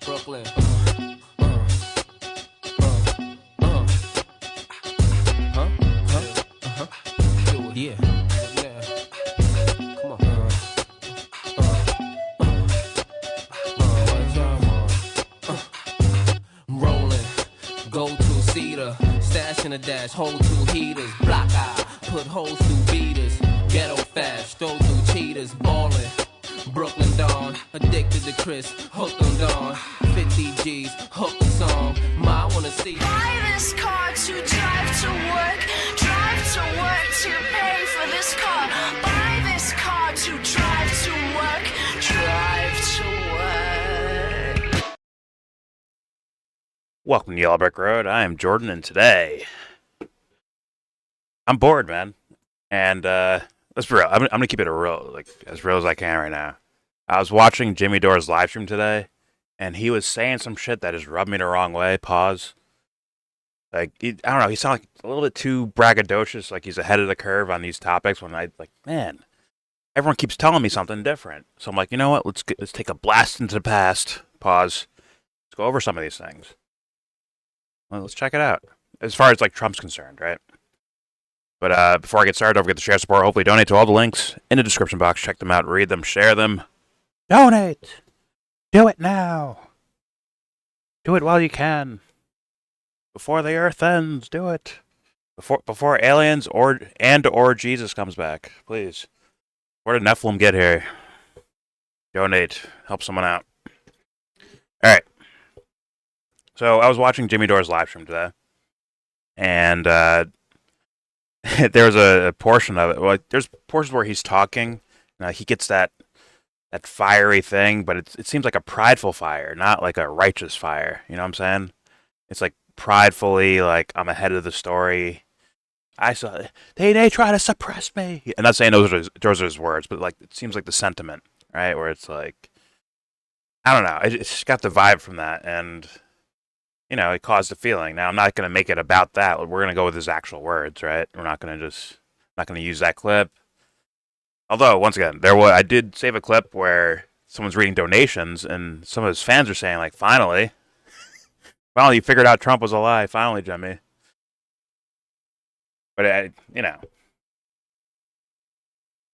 Brooklyn. Yeah. Come on. Rolling. Go to cedar. Stash in a dash. Hold two heaters. Block eye. Put holes through beaters. Ghetto fast. Stroll through cheaters. Ballin'. Brooklyn Dawn, addicted to Chris, hooked on Dawn, 50 G's, hooked the song, Ma wanna see. Buy this car to drive to work to pay for this car. Buy this car to drive to work. Welcome to Yellow Brick Road. I am Jordan, and today I'm bored, man. And let's be real. I'm gonna keep it as real as I can right now. I was watching Jimmy Dore's live stream today, and he was saying some shit that just rubbed me the wrong way. Pause. I don't know. He sounded like a little bit too braggadocious, like he's ahead of the curve on these topics. When man, everyone keeps telling me something different. So I'm like, you know what? Let's take a blast into the past. Pause. Let's go over some of these things. Well, let's check it out. As far as Trump's concerned, right? But before I get started, don't forget to share, support, hopefully donate to all the links in the description box. Check them out, read them, share them. Donate! Do it now! Do it while you can. Before the earth ends, do it. Before aliens or Jesus comes back, please. Where did Nephilim get here? Donate. Help someone out. Alright. So, I was watching Jimmy Dore's live stream today. And, there was a portion of it. Well, there's portions where he's talking. He gets that fiery thing, but it seems like a prideful fire, not like a righteous fire. You know what I'm saying? It's like pridefully, like I'm ahead of the story. They try to suppress me. I'm not saying those are his words, but like it seems like the sentiment, right? Where it's like, I don't know. It's got the vibe from that, and it caused a feeling. Now I'm not gonna make it about that. We're gonna go with his actual words, right? We're not gonna use that clip. Although, once again, I did save a clip where someone's reading donations, and some of his fans are saying, like, finally you figured out Trump was a lie. Finally, Jimmy. But,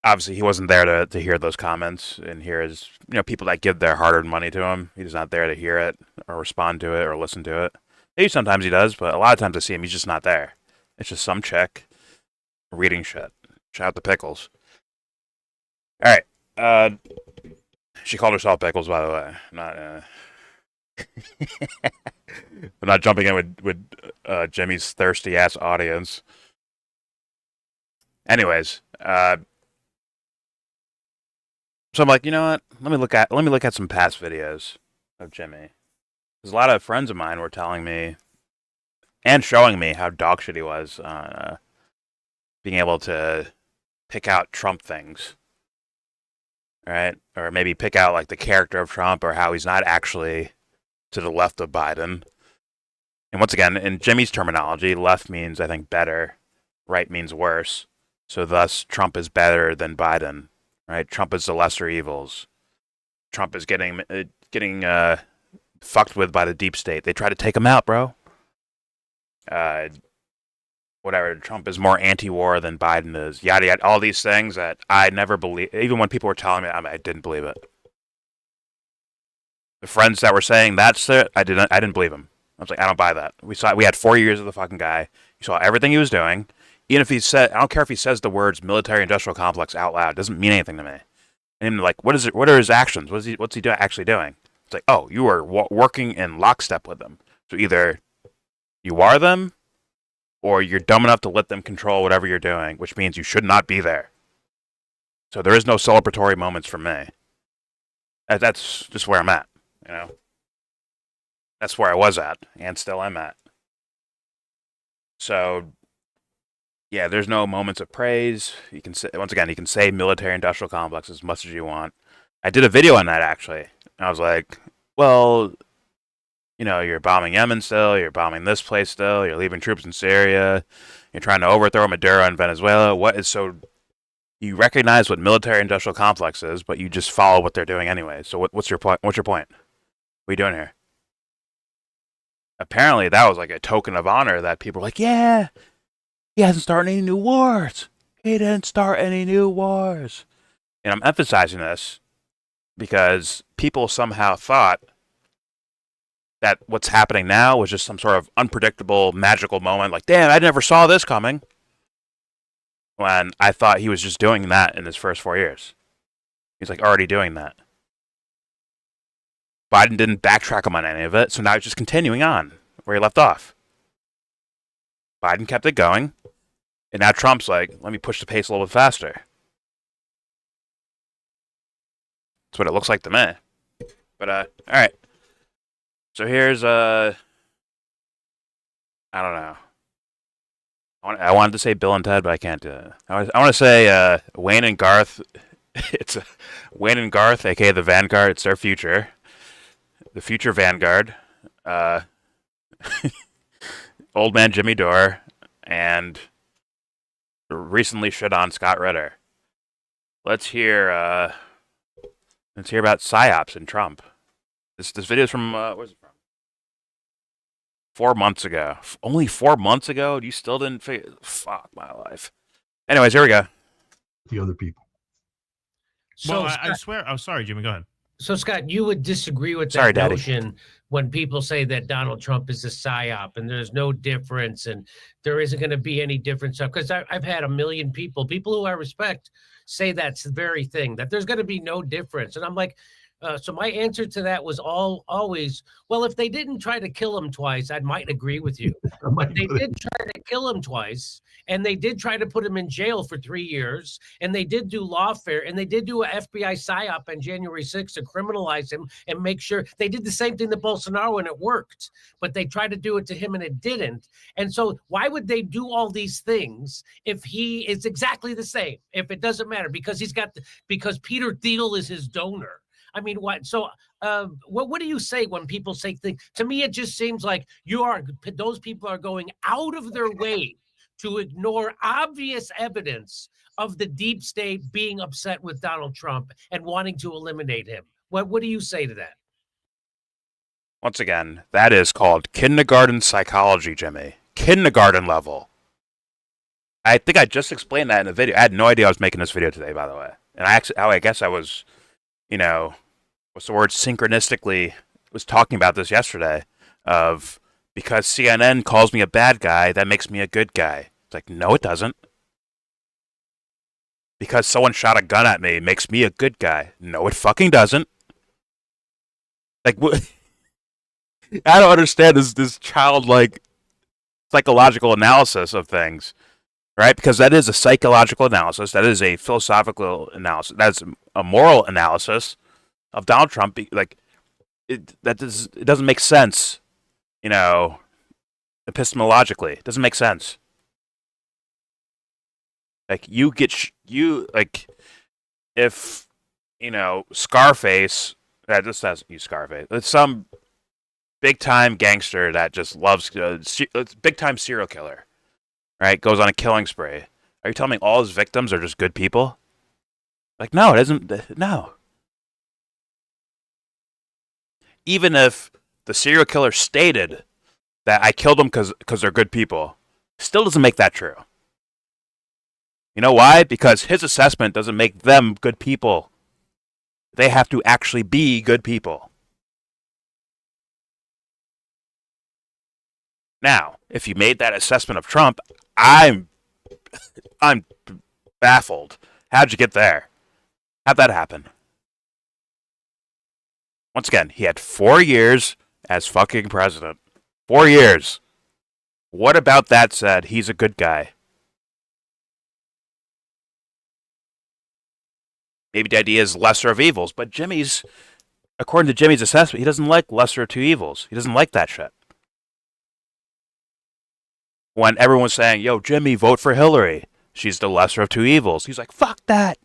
obviously he wasn't there to hear those comments and hear his, people that give their hard-earned money to him. He's not there to hear it or respond to it or listen to it. Maybe sometimes he does, but a lot of times I see him, he's just not there. It's just some chick reading shit. Shout out to Pickles. All right. She called herself Pickles, by the way. I'm not jumping in with Jimmy's thirsty ass audience. Anyways, so I'm like, you know what? Let me look at some past videos of Jimmy. Because a lot of friends of mine were telling me and showing me how dog shit he was on being able to pick out Trump things. Right? Or maybe pick out like the character of Trump or how he's not actually to the left of Biden. And once again, in Jimmy's terminology, left means, I think, better. Right means worse. So thus, Trump is better than Biden. Right? Trump is the lesser evils. Trump is getting fucked with by the deep state. They try to take him out, bro. Whatever, Trump is more anti-war than Biden is, yada yada, all these things that I never believed. Even when people were telling me, I didn't believe it. The friends that were saying that's it, I didn't believe him. I was like, I don't buy that. We had 4 years of the fucking guy. You saw everything he was doing. Even if he said, I don't care if he says the words military-industrial complex out loud. It doesn't mean anything to me. And like, what is it? What are his actions? What's he actually doing? It's like, oh, you are working in lockstep with them. So either you are them, or you're dumb enough to let them control whatever you're doing, which means you should not be there. So there is no celebratory moments for me. That's just where I'm at, That's where I was at, and still am at. So, yeah, there's no moments of praise. You can say military-industrial complex as much as you want. I did a video on that, actually. I was like, well, you're bombing Yemen still, you're bombing this place still, you're leaving troops in Syria, you're trying to overthrow Maduro in Venezuela. You recognize what military-industrial complex is, but you just follow what they're doing anyway. So what's your point? What are you doing here? apparently that was like a token of honor that people were like, yeah, he hasn't started any new wars. He didn't start any new wars. And I'm emphasizing this because people somehow thought that what's happening now was just some sort of unpredictable, magical moment. Like, damn, I never saw this coming. When I thought he was just doing that in his first 4 years. He's like already doing that. Biden didn't backtrack him on any of it, so now he's just continuing on where he left off. Biden kept it going, and now Trump's like, let me push the pace a little bit faster. That's what it looks like to me. But, alright. So here's, I don't know. I wanted to say Bill and Ted, but I can't do it. I want to say Wayne and Garth. It's Wayne and Garth, a.k.a. the Vanguard. It's their future. The future Vanguard. Old man Jimmy Dore. And recently shit on Scott Ritter. Let's hear about PSYOPs and Trump. This video's from, where's it from? 4 months ago. Only 4 months ago? You still didn't figure... Fuck my life. Anyways, here we go. The other people. So well, I swear... Oh, sorry, Jimmy, go ahead. So, Scott, you would disagree with that notion when people say that Donald Trump is a PSYOP and there's no difference and there isn't going to be any difference. Because I've had a million people who I respect, say that's the very thing, that there's going to be no difference. And I'm like... so my answer to that was always, well, if they didn't try to kill him twice, I might agree with you. But they did try to kill him twice, and they did try to put him in jail for 3 years, and they did do lawfare, and they did do a FBI PSYOP on January 6th to criminalize him and make sure they did the same thing to Bolsonaro, and it worked. But they tried to do it to him, and it didn't. And so why would they do all these things if he is exactly the same? If it doesn't matter, because because Peter Thiel is his donor. I mean, what? So, what do you say when people say things? To me, it just seems like those people are going out of their way to ignore obvious evidence of the deep state being upset with Donald Trump and wanting to eliminate him. What do you say to that? Once again, that is called kindergarten psychology, Jimmy. Kindergarten level. I think I just explained that in the video. I had no idea I was making this video today, by the way. And I guess I was... what's the word? Synchronistically was talking about this yesterday of because CNN calls me a bad guy, that makes me a good guy. It's like, no, it doesn't. Because someone shot a gun at me makes me a good guy. No, it fucking doesn't. Like, I don't understand this childlike psychological analysis of things. Right? Because that is a psychological analysis. That is a philosophical analysis. That's a moral analysis of Donald Trump. Like, it doesn't make sense, epistemologically. It doesn't make sense. Like, if, Scarface, this doesn't use Scarface. It's some big-time gangster that just loves, big-time serial killer. Right, goes on a killing spree. Are you telling me all his victims are just good people? Like, no, it isn't. No. Even if the serial killer stated that I killed them because they're good people, still doesn't make that true. You know why? Because his assessment doesn't make them good people. They have to actually be good people. Now, if you made that assessment of Trump, I'm baffled. How'd you get there? How'd that happen? Once again, he had 4 years as fucking president. 4 years. What about that said he's a good guy? Maybe the idea is lesser of evils, but according to Jimmy's assessment, he doesn't like lesser of two evils. He doesn't like that shit. When everyone's saying, yo, Jimmy, vote for Hillary. She's the lesser of two evils. He's like, fuck that.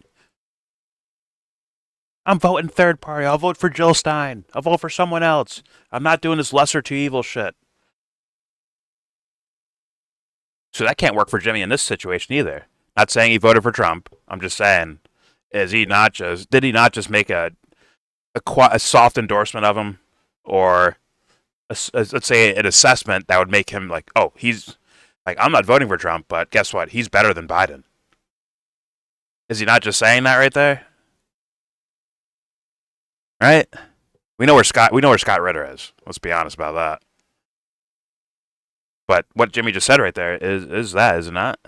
I'm voting third party. I'll vote for Jill Stein. I'll vote for someone else. I'm not doing this lesser two evil shit. So that can't work for Jimmy in this situation either. Not saying he voted for Trump. I'm just saying, did he not just make a soft endorsement of him? Or let's say an assessment that would make him like, oh, he's like, I'm not voting for Trump, but guess what? He's better than Biden. Is he not just saying that right there? Right? We know where Scott Ritter is. Let's be honest about that. But what Jimmy just said right there is that, is it not?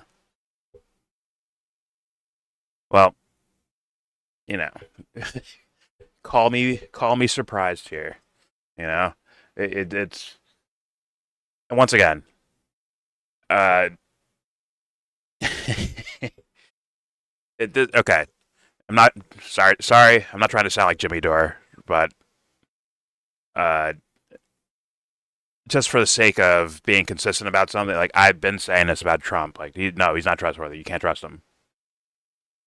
Well, you know, call me surprised here. You know, it's and once again, okay. I'm not sorry. I'm not trying to sound like Jimmy Dore, but just for the sake of being consistent about something, like I've been saying this about Trump, like he's not trustworthy. You can't trust him.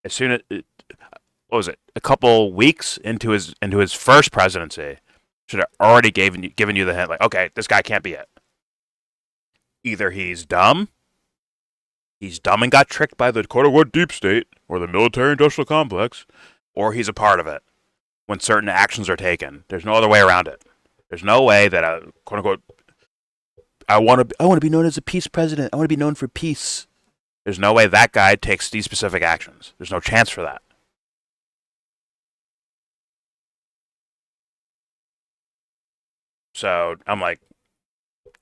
As soon as what was it? A couple weeks into his first presidency, should have already given you the hint, like, okay, this guy can't be it. Either he's dumb and got tricked by the quote-unquote deep state or the military-industrial complex, or he's a part of it when certain actions are taken. There's no other way around it. There's no way that a quote-unquote I want to be known as a peace president. I want to be known for peace. There's no way that guy takes these specific actions. There's no chance for that. So I'm like,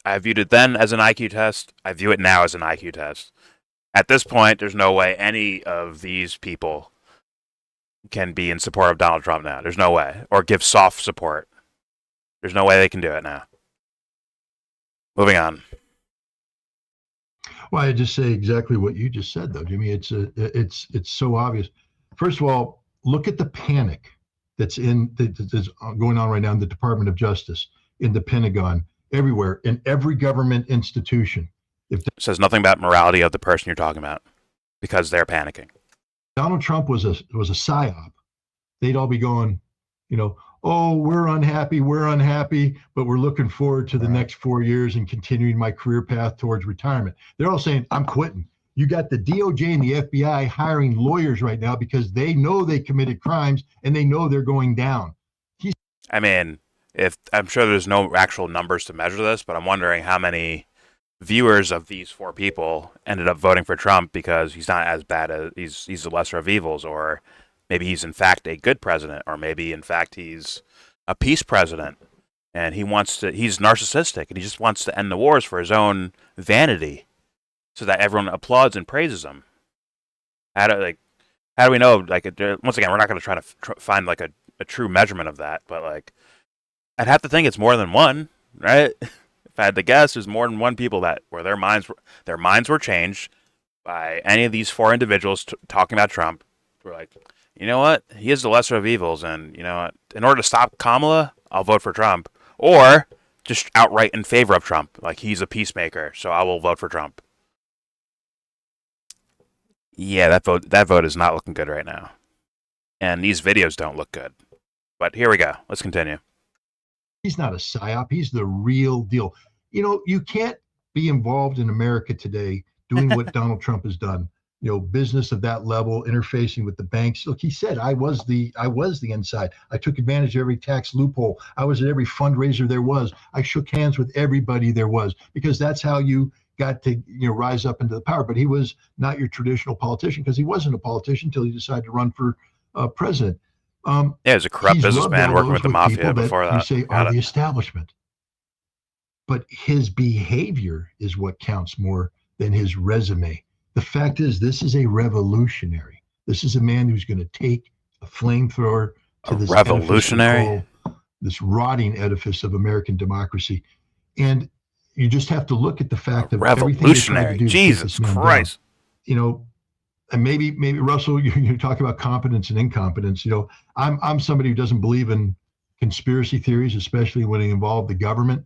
I viewed it then as an IQ test. I view it now as an IQ test. At this point, there's no way any of these people can be in support of Donald Trump now. There's no way. Or give soft support. There's no way they can do it now. Moving on. Well, I just say exactly what you just said, though, Jimmy. It's so obvious. First of all, look at the panic that's going on right now in the Department of Justice, in the Pentagon, everywhere, in every government institution. It says nothing about morality of the person you're talking about because they're panicking. Donald Trump was a psyop. They'd all be going, oh, we're unhappy, but we're looking forward to the next 4 years and continuing my career path towards retirement. They're all saying, I'm quitting. You got the DOJ and the FBI hiring lawyers right now because they know they committed crimes and they know they're going down. I mean, I'm sure there's no actual numbers to measure this, but I'm wondering how many viewers of these four people ended up voting for Trump because he's not as bad as he's the lesser of evils, or maybe he's in fact a good president, or maybe in fact he's a peace president and he's narcissistic and he just wants to end the wars for his own vanity so that everyone applauds and praises him. How do we know? Like, once again, we're not going to try to find like a true measurement of that, but like, I'd have to think it's more than one, right? If I had to guess, there's more than one people where their minds were changed by any of these four individuals talking about Trump. We're like, you know what? He is the lesser of evils, and you know what? In order to stop Kamala, I'll vote for Trump, or just outright in favor of Trump. Like, he's a peacemaker, so I will vote for Trump. Yeah, that vote is not looking good right now, and these videos don't look good. But here we go. Let's continue. He's not a psyop. He's the real deal. You can't be involved in America today doing what Donald Trump has done. Business of that level, interfacing with the banks. Look, he said, I was the inside. I took advantage of every tax loophole. I was at every fundraiser there was. I shook hands with everybody there was, because that's how you got to rise up into the power. But he was not your traditional politician, because he wasn't a politician until he decided to run for president. Yeah, he was a corrupt businessman working with the mafia before that. You say are the establishment. But his behavior is what counts more than his resume. The fact is, this is a revolutionary. This is a man who's going to take a flamethrower to this revolutionary, this rotting edifice of American democracy. And you just have to look at the fact of revolutionary. Jesus Christ. And maybe Russell, you talk about competence and incompetence. I'm somebody who doesn't believe in conspiracy theories, especially when they involve the government.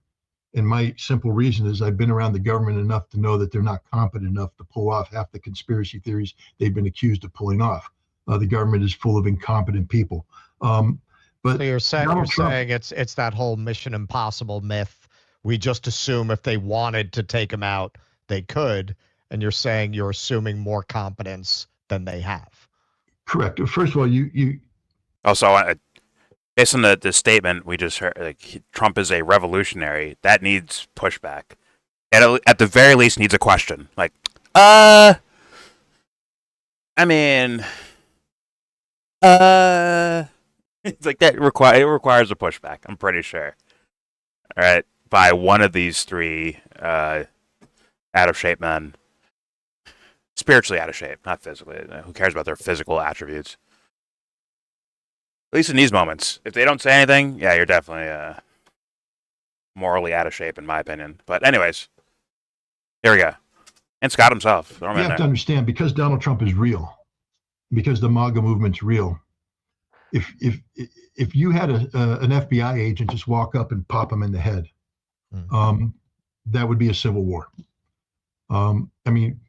And my simple reason is I've been around the government enough to know that they're not competent enough to pull off half the conspiracy theories they've been accused of pulling off. The government is full of incompetent people. But so you're saying it's that whole Mission Impossible myth. We just assume if they wanted to take him out, they could. And you're saying you're assuming more competence than they have. Correct. First of all, you. Also, based on the statement we just heard, like Trump is a revolutionary. That needs pushback. At the very least, needs a question. Like, I mean, it's like that. It requires a pushback. I'm pretty sure. All right, by one of these three out of shape men, spiritually out of shape, not physically. Who cares about their physical attributes? At least in these moments, if they don't say anything, yeah, you're definitely morally out of shape, in my opinion. But anyways, here we go. And Scott himself. You have to understand, because Donald Trump is real, because the MAGA movement's real. If you had an FBI agent just walk up and pop him in the head, that would be a civil war. I mean,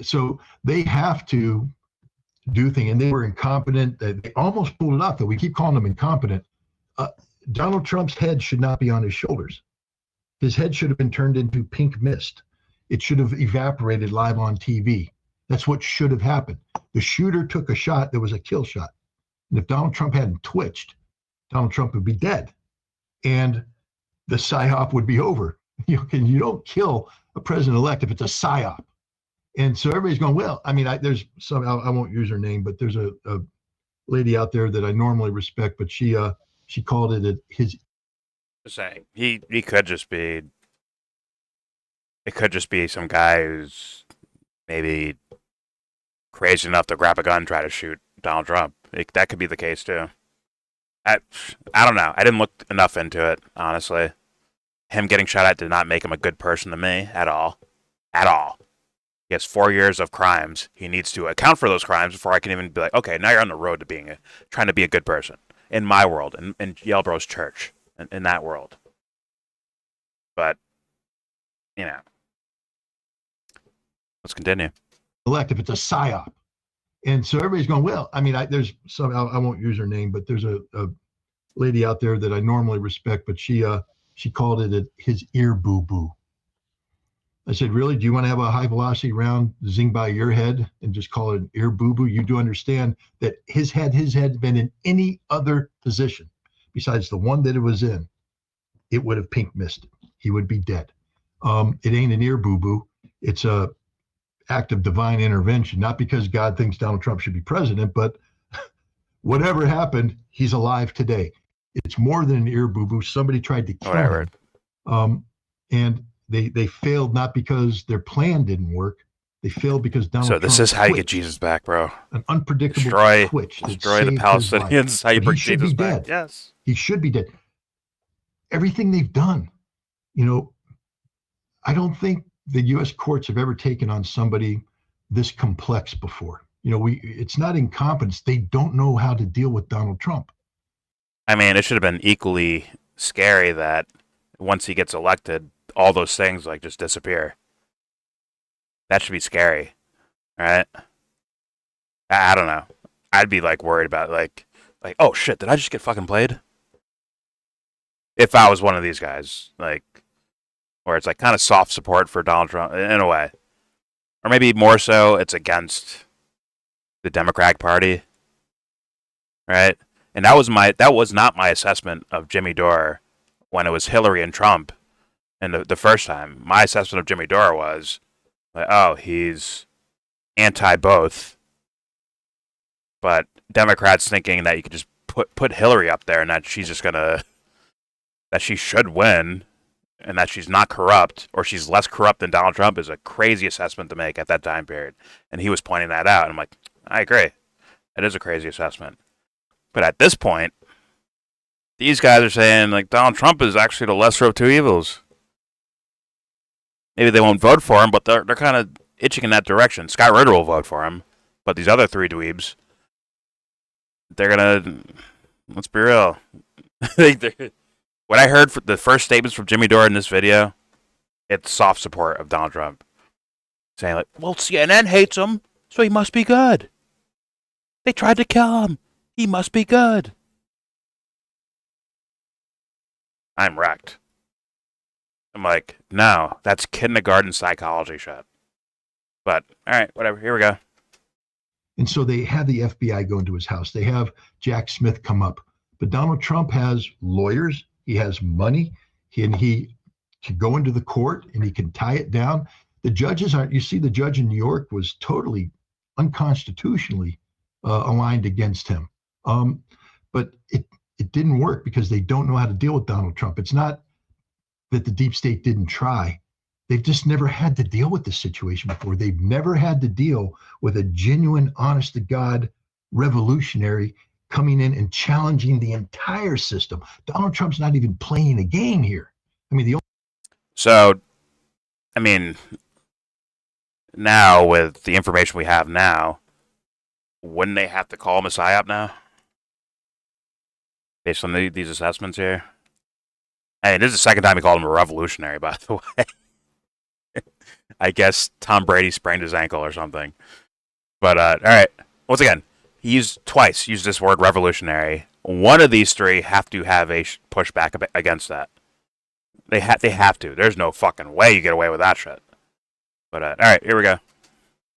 so they have to do things, and they were incompetent. They almost pulled it off. That we keep calling them incompetent. Donald Trump's head should not be on his shoulders. His head should have been turned into pink mist. It should have evaporated live on TV. That's what should have happened. The shooter took a shot that was a kill shot. And if Donald Trump hadn't twitched, Donald Trump would be dead. And the psyop would be over. You don't kill a president-elect if it's a psyop. And so everybody's going, well, I mean, there's some, I won't use her name, but there's a lady out there that I normally respect, but she called it his. Saying he could just be. It could just be some guy who's maybe crazy enough to grab a gun and try to shoot Donald Trump. That could be the case too. I don't know. I didn't look enough into it, honestly. Him getting shot at did not make him a good person to me at all. At all. He has 4 years of crimes. He needs to account for those crimes before I can even be like, okay, now you're on the road to trying to be a good person. In my world, in YellBro's church, in that world. But, let's continue. Elect if it's a psyop. And so everybody's going, well, I mean, there's some, I won't use her name, but there's a lady out there that I normally respect, but she called it his ear boo-boo. I said, really? Do you want to have a high velocity round zing by your head and just call it an ear boo-boo? You do understand that his head been in any other position besides the one that it was in, it would have pink misted. He would be dead. It ain't an ear boo-boo. It's a act of divine intervention, not because God thinks Donald Trump should be president, but whatever happened, he's alive today. It's more than an ear boo-boo. Somebody tried to kill him. And they failed not because their plan didn't work. They failed because Donald Trump. So this is how you get Jesus back, bro. An unpredictable twitch. Destroy the Palestinians. How you bring Jesus back. Yes. He should be dead. Everything they've done, I don't think the U.S. courts have ever taken on somebody this complex before. It's not incompetence. They don't know how to deal with Donald Trump. I mean, it should have been equally scary that once he gets elected, all those things just disappear. That should be scary, right? I don't know. I'd be worried about oh shit, did I just get fucking played? If I was one of these guys, where it's kind of soft support for Donald Trump in a way, or maybe more so, it's against the Democratic Party, right? And that was not my assessment of Jimmy Dore when it was Hillary and Trump. And the first time, my assessment of Jimmy Dore was, he's anti-both. But Democrats thinking that you could just put Hillary up there and that she's just that she should win and that she's not corrupt or she's less corrupt than Donald Trump is a crazy assessment to make at that time period. And he was pointing that out. And I'm like, I agree. It is a crazy assessment. But at this point, these guys are saying Donald Trump is actually the lesser of two evils. Maybe they won't vote for him, but they're kind of itching in that direction. Scott Ritter will vote for him, but these other three dweebs, they're gonna. Let's be real. When I heard the first statements from Jimmy Dore in this video, it's soft support of Donald Trump, saying well, CNN hates him, so he must be good. They tried to kill him. He must be good. I'm wrecked. I'm no, that's kindergarten psychology shit. But, all right, whatever. Here we go. And so they have the FBI go into his house. They have Jack Smith come up. But Donald Trump has lawyers, he has money, and he can go into the court and he can tie it down. The judges aren't, you see, the judge in New York was totally unconstitutionally aligned against him. But it didn't work because they don't know how to deal with Donald Trump. It's not that the deep state didn't try. They've just never had to deal with this situation before. They've never had to deal with a genuine, honest to God revolutionary coming in and challenging the entire system. Donald Trump's not even playing a game here. I mean, now with the information we have now, wouldn't they have to call him a psyop now? Based on these assessments here? I mean, this is the second time he called him a revolutionary, by the way. I guess Tom Brady sprained his ankle or something. But, all right. Once again, he used this word revolutionary. One of these three have to have a pushback against that. They have to. There's no fucking way you get away with that shit. But, all right, here we go.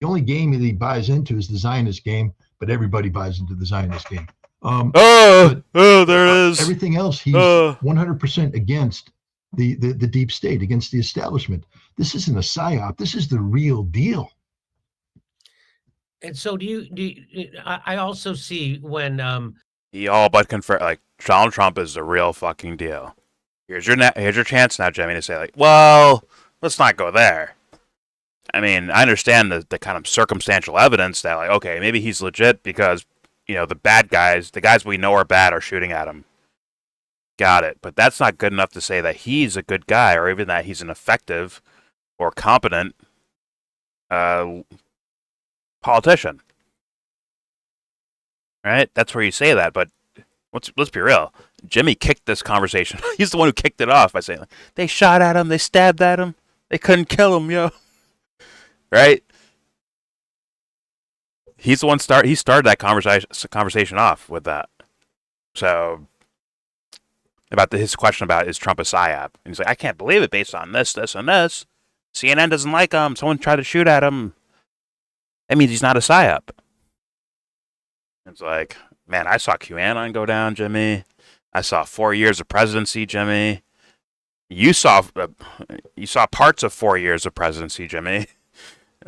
The only game that he buys into is the Zionist game, but everybody buys into the Zionist game. There it is. Everything else, he's 100% against the deep state, against the establishment. This isn't a psyop. This is the real deal. And so I also see when he all but confirmed, like, Donald Trump is the real fucking deal. Here's your chance now, Jimmy, to say, like, well, let's not go there. I mean, I understand the kind of circumstantial evidence that, like, okay, maybe he's legit because, you know, the bad guys, the guys we know are bad, are shooting at him. Got it. But that's not good enough to say that he's a good guy or even that he's an effective or competent politician. Right? That's where you say that, but let's be real. Jimmy kicked this conversation. He's the one who kicked it off by saying, like, they shot at him, they stabbed at him, they couldn't kill him, yo. Right? He's the one he started that conversation off with that. So about his question about is Trump a psyop? And he's like, I can't believe it based on this, this, and this. CNN doesn't like him. Someone tried to shoot at him. That means he's not a psyop. It's like, man, I saw QAnon go down, Jimmy. I saw 4 years of presidency, Jimmy. You saw parts of 4 years of presidency, Jimmy.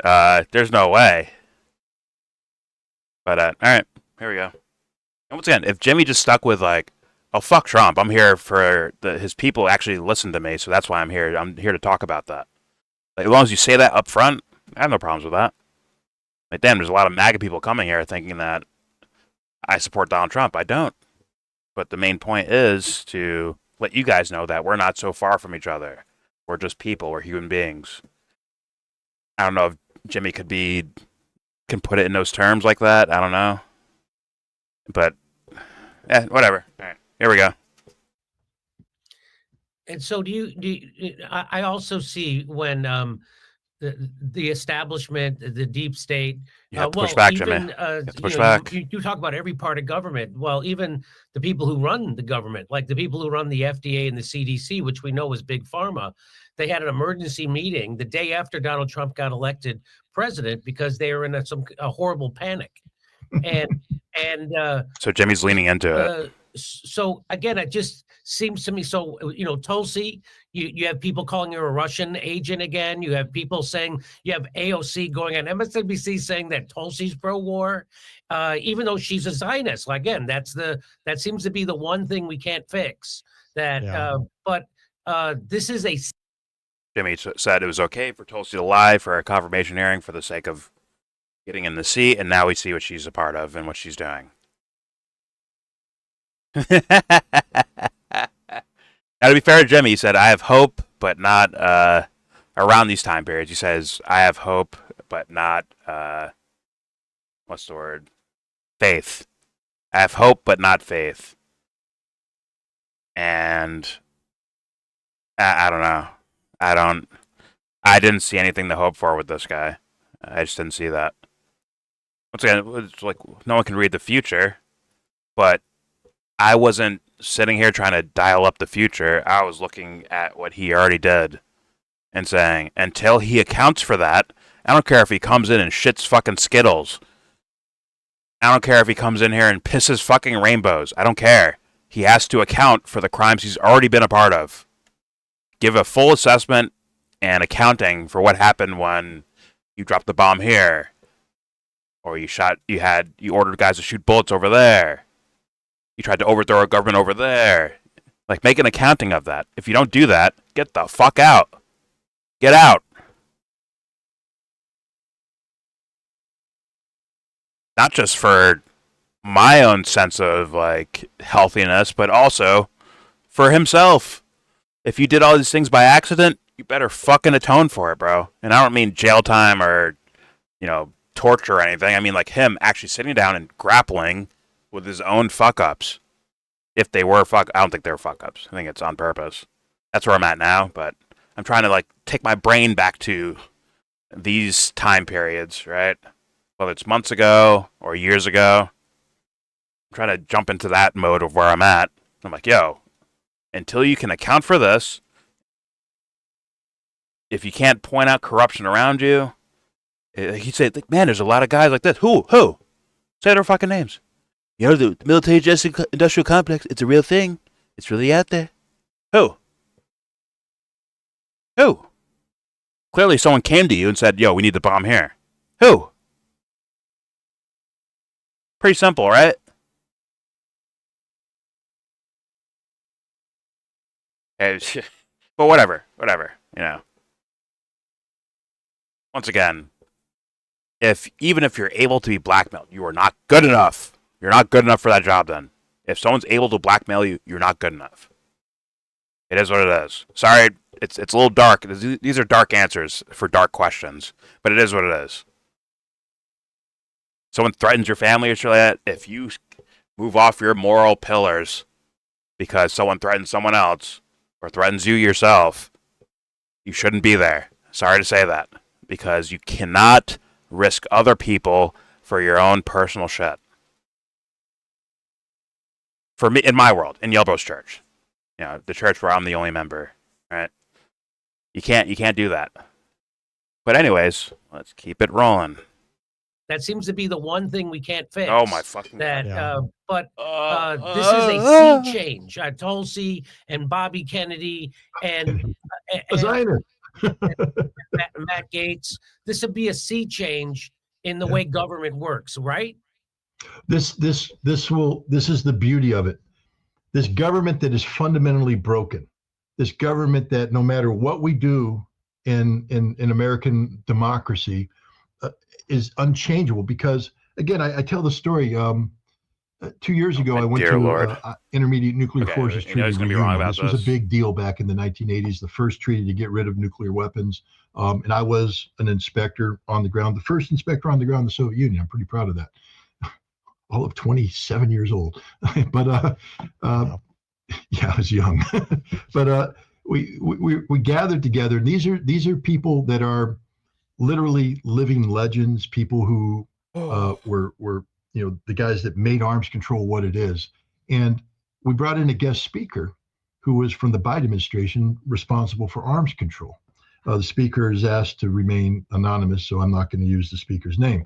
There's no way. But all right, here we go. And once again, if Jimmy just stuck with like, oh fuck Trump, I'm here for his people actually listen to me, so that's why I'm here. I'm here to talk about that. Like, as long as you say that up front, I have no problems with that. Like, damn, there's a lot of MAGA people coming here thinking that I support Donald Trump. I don't. But the main point is to let you guys know that we're not so far from each other. We're just people. We're human beings. I don't know if Jimmy can put it in those terms like that. I don't know. But, whatever. All right, here we go. And so I also see when the establishment, the deep state. You have to push back, Jimmy. Push back. You talk about every part of government. Well, even the people who run the government, like the people who run the FDA and the CDC, which we know is big pharma, they had an emergency meeting the day after Donald Trump got elected president because they were in a horrible panic. And so Jimmy's leaning into it. So again, it just seems to me. So, Tulsi, you have people calling her a Russian agent again. You have people saying, you have AOC going on MSNBC saying that Tulsi's pro-war, even though she's a Zionist. Again, that seems to be the one thing we can't fix. But this is a. Jimmy said it was okay for Tulsi to lie for a confirmation hearing for the sake of getting in the seat, and now we see what she's a part of and what she's doing. Now, to be fair to Jimmy, he said, I have hope, but not around these time periods. He says, I have hope, but not, what's the word? Faith. I have hope, but not faith. And I don't know. I didn't see anything to hope for with this guy. I just didn't see that. Once again, it's like no one can read the future, but I wasn't sitting here trying to dial up the future. I was looking at what he already did and saying, until he accounts for that, I don't care if he comes in and shits fucking Skittles. I don't care if he comes in here and pisses fucking rainbows. I don't care. he has to account for the crimes he's already been a part of. Give a full assessment and accounting for what happened when you dropped the bomb here, or you ordered guys to shoot bullets over there. You tried to overthrow a government over there. Like, make an accounting of that. If you don't do that, get the fuck out. Get out. Not just for my own sense of, like, healthiness, but also for himself. If you did all these things by accident, you better fucking atone for it, bro. And I don't mean jail time or, torture or anything. I mean, like, him actually sitting down and grappling with his own fuck-ups. If they were I don't think they were fuck-ups. I think it's on purpose. That's where I'm at now, but I'm trying to, like, take my brain back to these time periods, right? Whether it's months ago or years ago. I'm trying to jump into that mode of where I'm at. I'm like, yo, until you can account for this, if you can't point out corruption around you, he'd say, man, there's a lot of guys like this. Who? Say their fucking names. The military industrial complex, it's a real thing. It's really out there. Who? Clearly someone came to you and said, yo, we need the bomb here. Who? Pretty simple, right? But whatever. Once again, even if you're able to be blackmailed, you are not good enough. You're not good enough for that job then. If someone's able to blackmail you, you're not good enough. It is what it is. Sorry, it's a little dark. These are dark answers for dark questions, but it is what it is. Someone threatens your family or shit like that, if you move off your moral pillars because someone threatens someone else or threatens you yourself, you shouldn't be there. Sorry to say that, because you cannot risk other people for your own personal shit. For me, in my world, in YellBro's church, the church where I'm the only member, right? You can't do that. But anyways, let's keep it rolling. That seems to be the one thing we can't fix. Oh my fucking God. Yeah. But this is a sea change. Tulsi and Bobby Kennedy and Matt Gaetz. This would be a sea change in the way government works, right? This is the beauty of it. This government that is fundamentally broken. This government that no matter what we do in American democracy is unchangeable. Because again, I tell the story. 2 years ago, I went to Intermediate Nuclear Forces Treaty Reunion. This was a big deal back in the 1980s, the first treaty to get rid of nuclear weapons. And I was an inspector on the ground, the first inspector on the ground in the Soviet Union. I'm pretty proud of that. All of 27 years old. But yeah, I was young. But we gathered together, and these are people that are literally living legends, people who were the guys that made arms control what it is. And we brought in a guest speaker who was from the Biden administration responsible for arms control. The speaker is asked to remain anonymous, so I'm not going to use the speaker's name.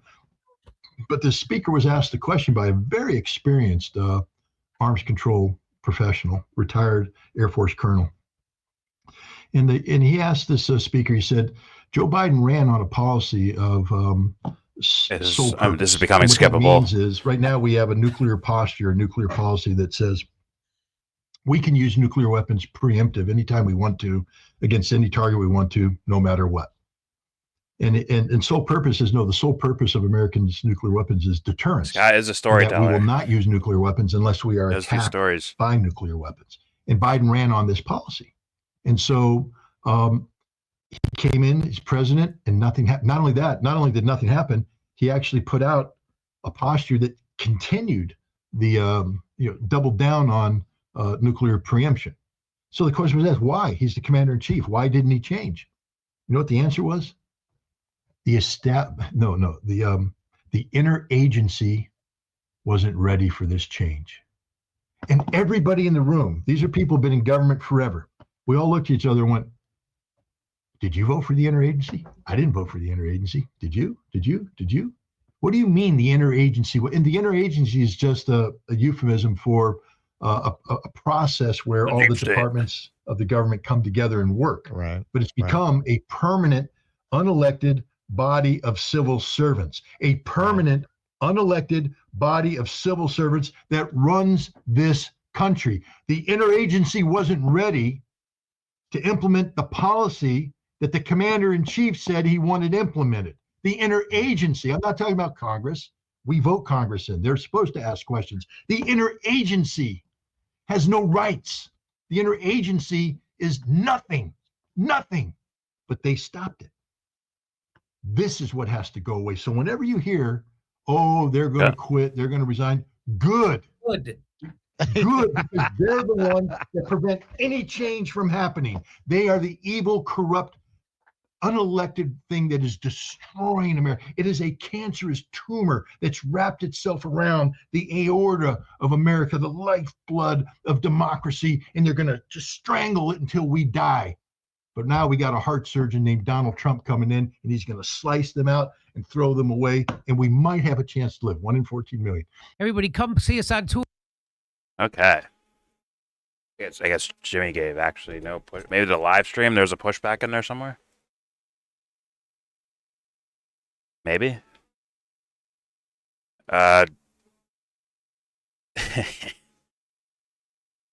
But the speaker was asked a question by a very experienced arms control professional, retired Air Force colonel. And he asked this speaker, he said, Joe Biden ran on a policy of this is becoming skippable. What that means is right now we have a nuclear posture, a nuclear policy that says we can use nuclear weapons preemptive anytime we want to against any target we want to, no matter what. And sole purpose is the sole purpose of Americans' nuclear weapons is deterrence. This guy is a storyteller. We will not use nuclear weapons unless we are attacked by nuclear weapons. And Biden ran on this policy. And so he came in as president and nothing happened. Not only did nothing happen, he actually put out a posture that continued the, doubled down on nuclear preemption. So the question was asked, why? He's the commander in chief. Why didn't he change? You know what the answer was? The interagency wasn't ready for this change. And everybody in the room, these are people who've been in government forever. We all looked at each other and went, did you vote for the interagency? I didn't vote for the interagency. Did you? Did you? Did you? What do you mean the interagency? And the interagency is just a euphemism for a process where all the departments of the government come together and work. Right. But it's become a permanent, unelected body of civil servants, a permanent, unelected body of civil servants that runs this country. The interagency wasn't ready to implement the policy that the commander-in-chief said he wanted implemented. The interagency, I'm not talking about Congress. We vote Congress in. They're supposed to ask questions. The interagency has no rights. The interagency is nothing, but they stopped it. This is what has to go away. So whenever you hear, oh, they're going to quit, they're going to resign, good. Good, because they're the ones that prevent any change from happening. They are the evil, corrupt, unelected thing that is destroying America. It is a cancerous tumor that's wrapped itself around the aorta of America, the lifeblood of democracy, and they're going to just strangle it until we die. But now we got a heart surgeon named Donald Trump coming in, and he's going to slice them out and throw them away, and we might have a chance to live. 1 in 14 million. Everybody come see us on tour. Okay. I guess Jimmy gave actually no push. Maybe the live stream, there's a pushback in there somewhere? Maybe? I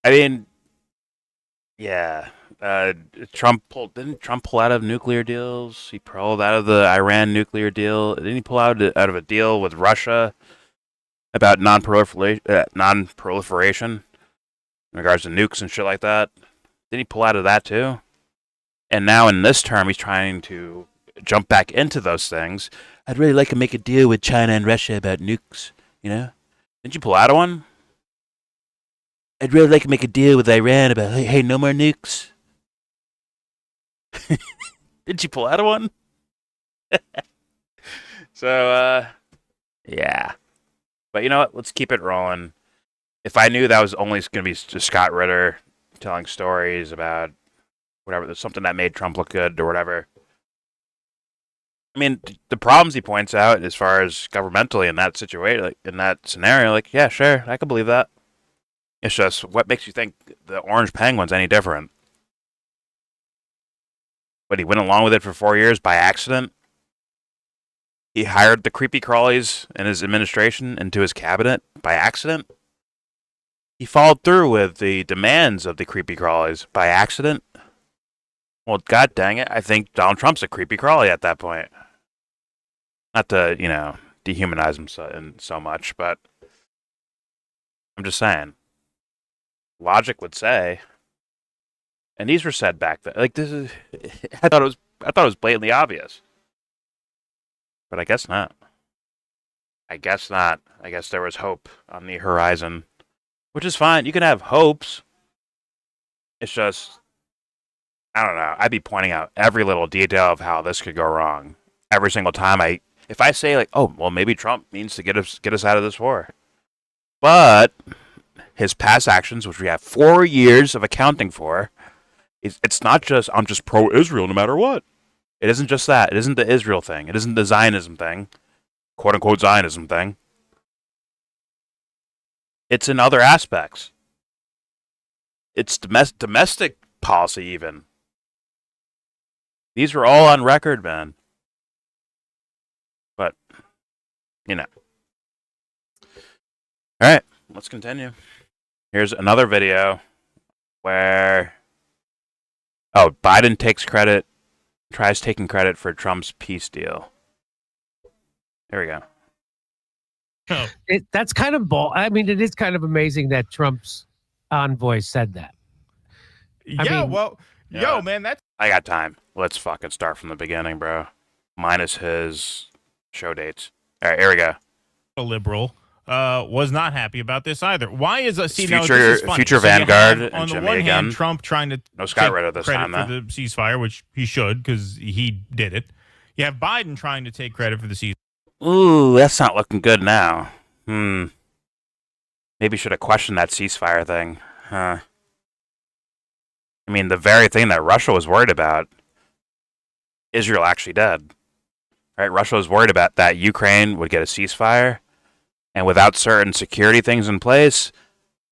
mean, yeah. Didn't Trump pull out of nuclear deals? He pulled out of the Iran nuclear deal. Didn't he pull out of a deal with Russia about non-proliferation in regards to nukes and shit like that? Didn't he pull out of that too? And now in this term, he's trying to jump back into those things. I'd really like to make a deal with China and Russia about nukes, you know? Didn't you pull out of one? I'd really like to make a deal with Iran about, hey, no more nukes. Did you pull out of one? So, yeah. But you know what? Let's keep it rolling. If I knew that was only going to be just Scott Ritter telling stories about whatever, something that made Trump look good or whatever. I mean, the problems he points out as far as governmentally in that situation, like in that scenario, like, yeah, sure, I can believe that. It's just, what makes you think the Orange Penguin's any different? But he went along with it for 4 years by accident. He hired the creepy crawlies in his administration into his cabinet by accident. He followed through with the demands of the creepy crawlies by accident. Well, god dang it, I think Donald Trump's a creepy crawly at that point. Not to, dehumanize him so much, but I'm just saying. Logic would say, and these were said back then. Like, this is, I thought it was blatantly obvious, but I guess not. I guess not. I guess there was hope on the horizon, which is fine. You can have hopes. It's just, I don't know. I'd be pointing out every little detail of how this could go wrong every single time. If I say like, oh, well, maybe Trump means to get us out of this war, but his past actions, which we have 4 years of accounting for, it's not just, I'm just pro-Israel no matter what. It isn't just that. It isn't the Israel thing. It isn't the Zionism thing, quote-unquote Zionism thing. It's in other aspects. It's domestic policy even. These were all on record, man. But, All right, let's continue. Here's another video where, Biden tries taking credit for Trump's peace deal. There we go. That's kind of I mean, it is kind of amazing that Trump's envoy said that. Man, that's... I got time. Let's fucking start from the beginning, bro. Minus his show dates. All right, here we go. A liberal was not happy about this either. Why is a future Vanguard and on the Jimmy one again? hand, Trump trying to no Scott Ritter this credit time, for the ceasefire, which he should because he did it. You have Biden trying to take credit for the ceasefire. Ooh, that's not looking good now. Maybe should have questioned that ceasefire thing. Huh. I mean, the very thing that Russia was worried about, Israel actually did. Right? Russia was worried about that Ukraine would get a ceasefire, and without certain security things in place,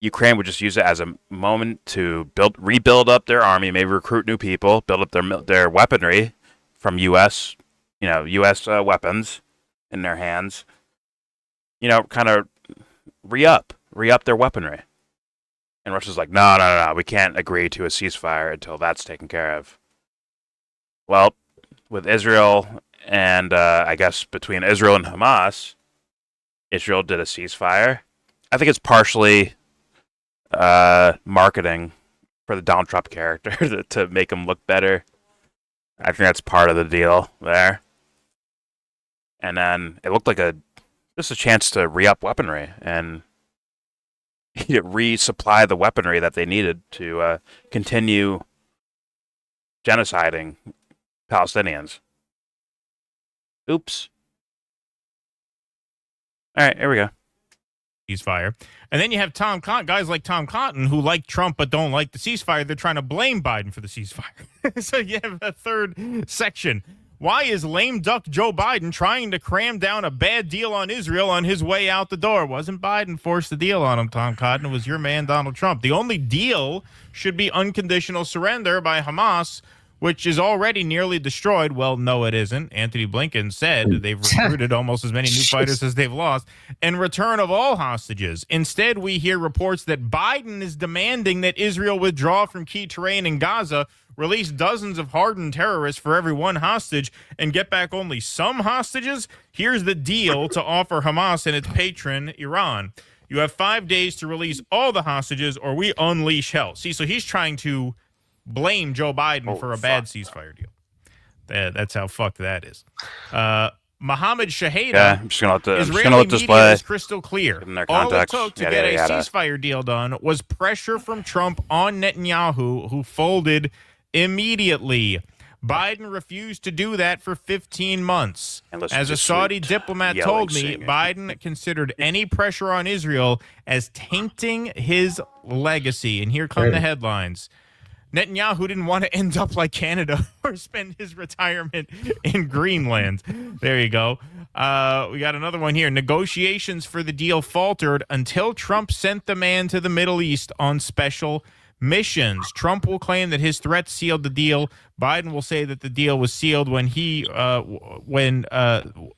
Ukraine would just use it as a moment to rebuild up their army, maybe recruit new people, build up their weaponry from U.S. U.S. Weapons in their hands. Kind of re-up their weaponry. And Russia's like, no, we can't agree to a ceasefire until that's taken care of. Well, with Israel and I guess between Israel and Hamas, Israel did a ceasefire. I think it's partially marketing for the Donald Trump character to make him look better. I think that's part of the deal there. And then it looked like just a chance to re-up weaponry and resupply the weaponry that they needed to continue genociding Palestinians. Oops. All right, here we go. Ceasefire. And then you have guys like Tom Cotton who like Trump but don't like the ceasefire. They're trying to blame Biden for the ceasefire. So you have a third section. Why is lame duck Joe Biden trying to cram down a bad deal on Israel on his way out the door? Wasn't Biden forced the deal on him, Tom Cotton? It was your man, Donald Trump. The only deal should be unconditional surrender by Hamas, which is already nearly destroyed. Well, no, it isn't. Anthony Blinken said they've recruited almost as many new fighters as they've lost. And return of all hostages. Instead, we hear reports that Biden is demanding that Israel withdraw from key terrain in Gaza, release dozens of hardened terrorists for every one hostage, and get back only some hostages. Here's the deal to offer Hamas and its patron, Iran. You have 5 days to release all the hostages or we unleash hell. See, so he's trying to blame Joe Biden for a bad ceasefire deal. That's how fucked that is. Mohammed Shaheda, Israeli media is crystal clear. All it took to get a ceasefire deal done was pressure from Trump on Netanyahu, who folded immediately. Biden refused to do that for 15 months. As a Saudi diplomat told me, Biden considered any pressure on Israel as tainting his legacy. And here come the headlines. Netanyahu didn't want to end up like Canada or spend his retirement in Greenland. There you go. We got another one here. Negotiations for the deal faltered until Trump sent the man to the Middle East on special missions. Trump will claim that his threats sealed the deal. Biden will say that the deal was sealed that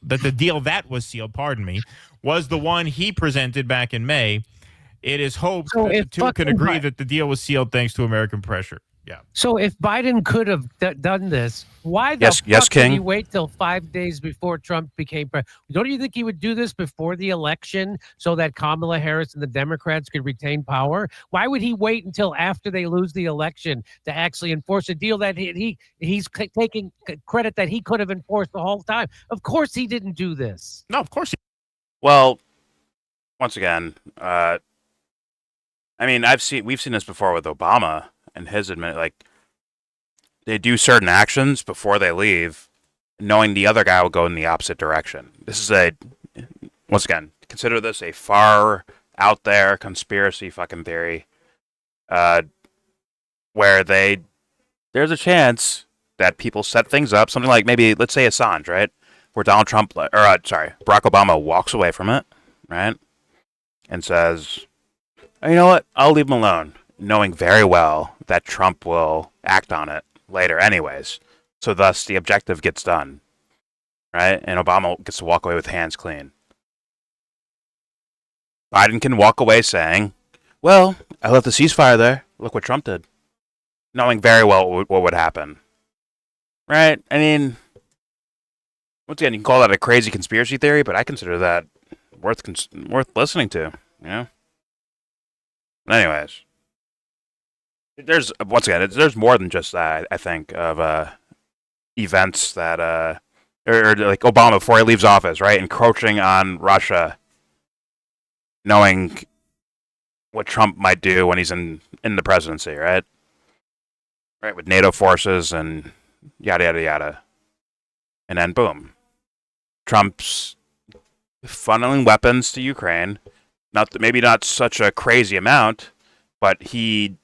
the deal that was sealed, was the one he presented back in May. It is hoped that the two can agree that the deal was sealed thanks to American pressure. Yeah. So if Biden could have done this, why the fuck did he wait till 5 days before Trump became president? Don't you think he would do this before the election so that Kamala Harris and the Democrats could retain power? Why would he wait until after they lose the election to actually enforce a deal that he's taking credit that he could have enforced the whole time? Of course he didn't do this. No, of course he. Well, once again, we've seen this before with Obama and his they do certain actions before they leave, knowing the other guy will go in the opposite direction. This is once again, consider this a far out there conspiracy fucking theory, where there's a chance that people set things up, something like maybe, let's say Assange, right? Where Barack Obama walks away from it, right? And says, you know what? I'll leave him alone, knowing very well that Trump will act on it later anyways. So thus the objective gets done, right? And Obama gets to walk away with hands clean. Biden can walk away saying, well, I left the ceasefire there. Look what Trump did. Knowing very well what would happen. Right? I mean, once again, you can call that a crazy conspiracy theory, but I consider that worth listening to, you know? Anyways, there's more than just that. I think of events that or like Obama before he leaves office, right, encroaching on Russia, knowing what Trump might do when he's in the presidency, right, with NATO forces and yada yada yada, and then boom, Trump's funneling weapons to Ukraine. Maybe not such a crazy amount, but he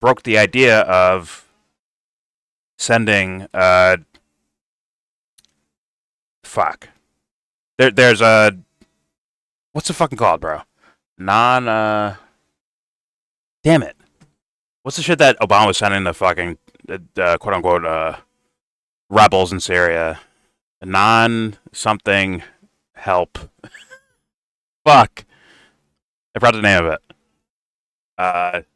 broke the idea of sending there's a what's it fucking called, bro? Damn it. What's the shit that Obama was sending the fucking, quote-unquote, rebels in Syria? Non-something help. Fuck. I forgot the name of it.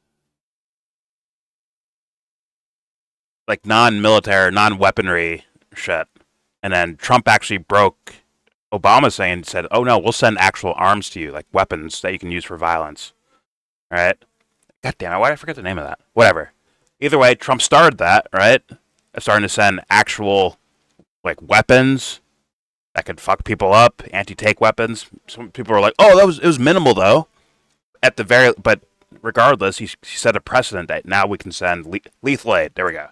Like non-military, non-weaponry shit. And then Trump actually broke Obama's saying and said, oh no, we'll send actual arms to you, like weapons that you can use for violence. Right? God damn it, why did I forget the name of that? Whatever. Either way, Trump started that, right? Starting to send actual, like, weapons that could fuck people up, anti-tank weapons. Some people were like, oh, it was minimal, though. But regardless, he set a precedent that now we can send lethal aid. There we go.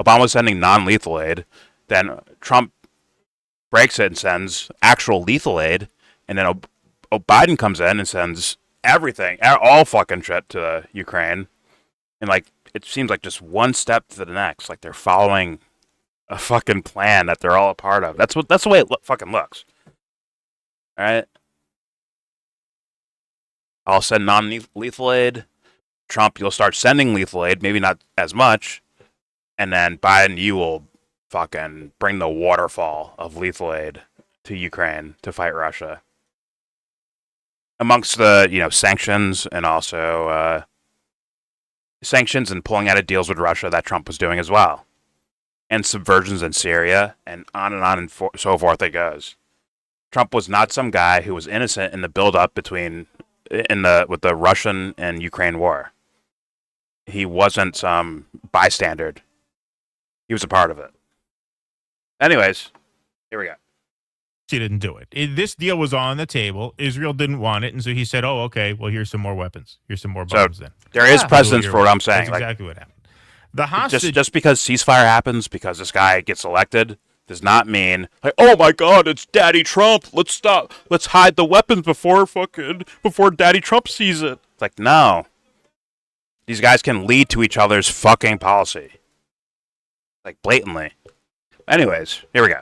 Obama was sending non-lethal aid. Then Trump breaks it and sends actual lethal aid. And then Biden comes in and sends everything, all fucking shit to Ukraine. And, like, it seems like just one step to the next. Like, they're following a fucking plan that they're all a part of. That's the way it fucking looks. All right? I'll send non-lethal aid. Trump, you'll start sending lethal aid, maybe not as much. And then Biden, you will fucking bring the waterfall of lethal aid to Ukraine to fight Russia. Amongst the, sanctions and also sanctions and pulling out of deals with Russia that Trump was doing as well. And subversions in Syria, and on and so forth it goes. Trump was not some guy who was innocent in the build-up with the Russian and Ukraine war. He wasn't some bystander. He was a part of it. Anyways, here we go. He didn't do it. This deal was on the table. Israel didn't want it, and so he said, oh, okay, well, here's some more weapons. Here's some more bombs then. There is precedence for what I'm saying. That's exactly what happened. The hostage... Just because ceasefire happens, because this guy gets elected, does not mean, like, oh my God, it's Daddy Trump. Let's stop. Let's hide the weapons before Daddy Trump sees it. It's like, no. These guys can lead to each other's fucking policy. Like, blatantly. Anyways, here we go.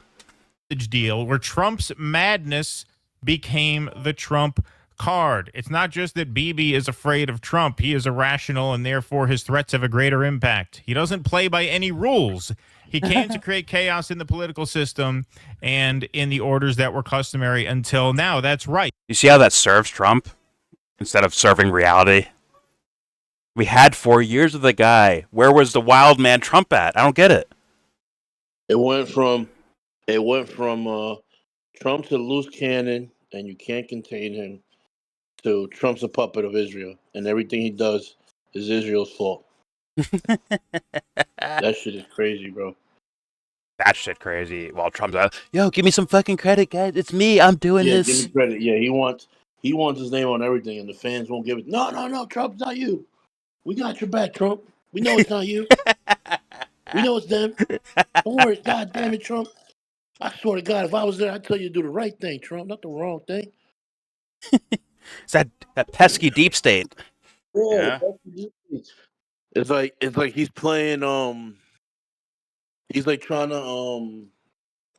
Deal where Trump's madness became the Trump card. It's not just that Bibi is afraid of Trump. He is irrational, and therefore his threats have a greater impact. He doesn't play by any rules. He came to create chaos in the political system and in the orders that were customary until now. That's right. You see how that serves Trump instead of serving reality? We had 4 years of the guy. Where was the wild man Trump at? I don't get it. It went from Trump's a loose cannon and you can't contain him to Trump's a puppet of Israel and everything he does is Israel's fault. That shit is crazy, bro. That shit crazy. While Trump's out, yo, give me some fucking credit, guys. It's me. I'm doing this. Give me credit. Yeah, he wants his name on everything, and the fans won't give it. No, Trump's not you. We got your back, Trump. We know it's not you. We know it's them. Don't worry. God damn it, Trump. I swear to God, if I was there, I'd tell you to do the right thing, Trump, not the wrong thing. It's that pesky deep state. Yeah. It's like he's playing he's like trying to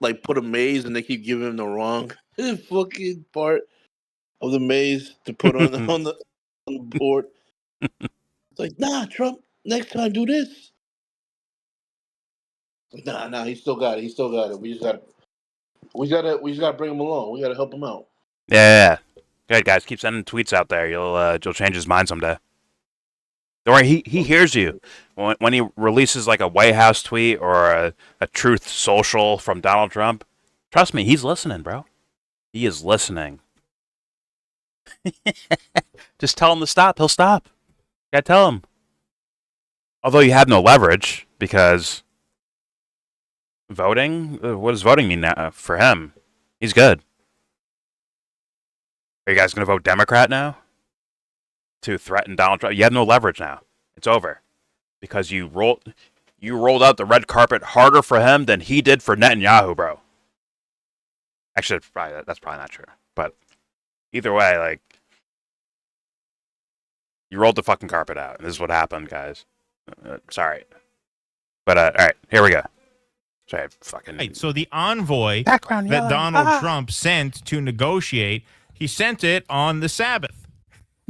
like put a maze and they keep giving him the wrong fucking part of the maze to put on the board. It's like, nah, Trump, next time do this. Nah, he still got it. We just gotta bring him along. We gotta help him out. Yeah. Good guys, keep sending tweets out there. You'll change his mind someday. Don't worry, he hears you. When he releases like a White House tweet or a Truth Social from Donald Trump, trust me, he's listening, bro. He is listening. Just tell him to stop. He'll stop. You gotta tell him. Although you have no leverage because voting. What does voting mean now for him? He's good. Are you guys gonna vote Democrat now to threaten Donald Trump? You have no leverage now. It's over because you rolled out the red carpet harder for him than he did for Netanyahu, bro. Actually, that's probably not true. But either way, like, you rolled the fucking carpet out, and this is what happened, guys. Sorry. But, all right, here we go. Sorry, fucking... Right, so the envoy that Donald Trump sent to negotiate, he sent it on the Sabbath.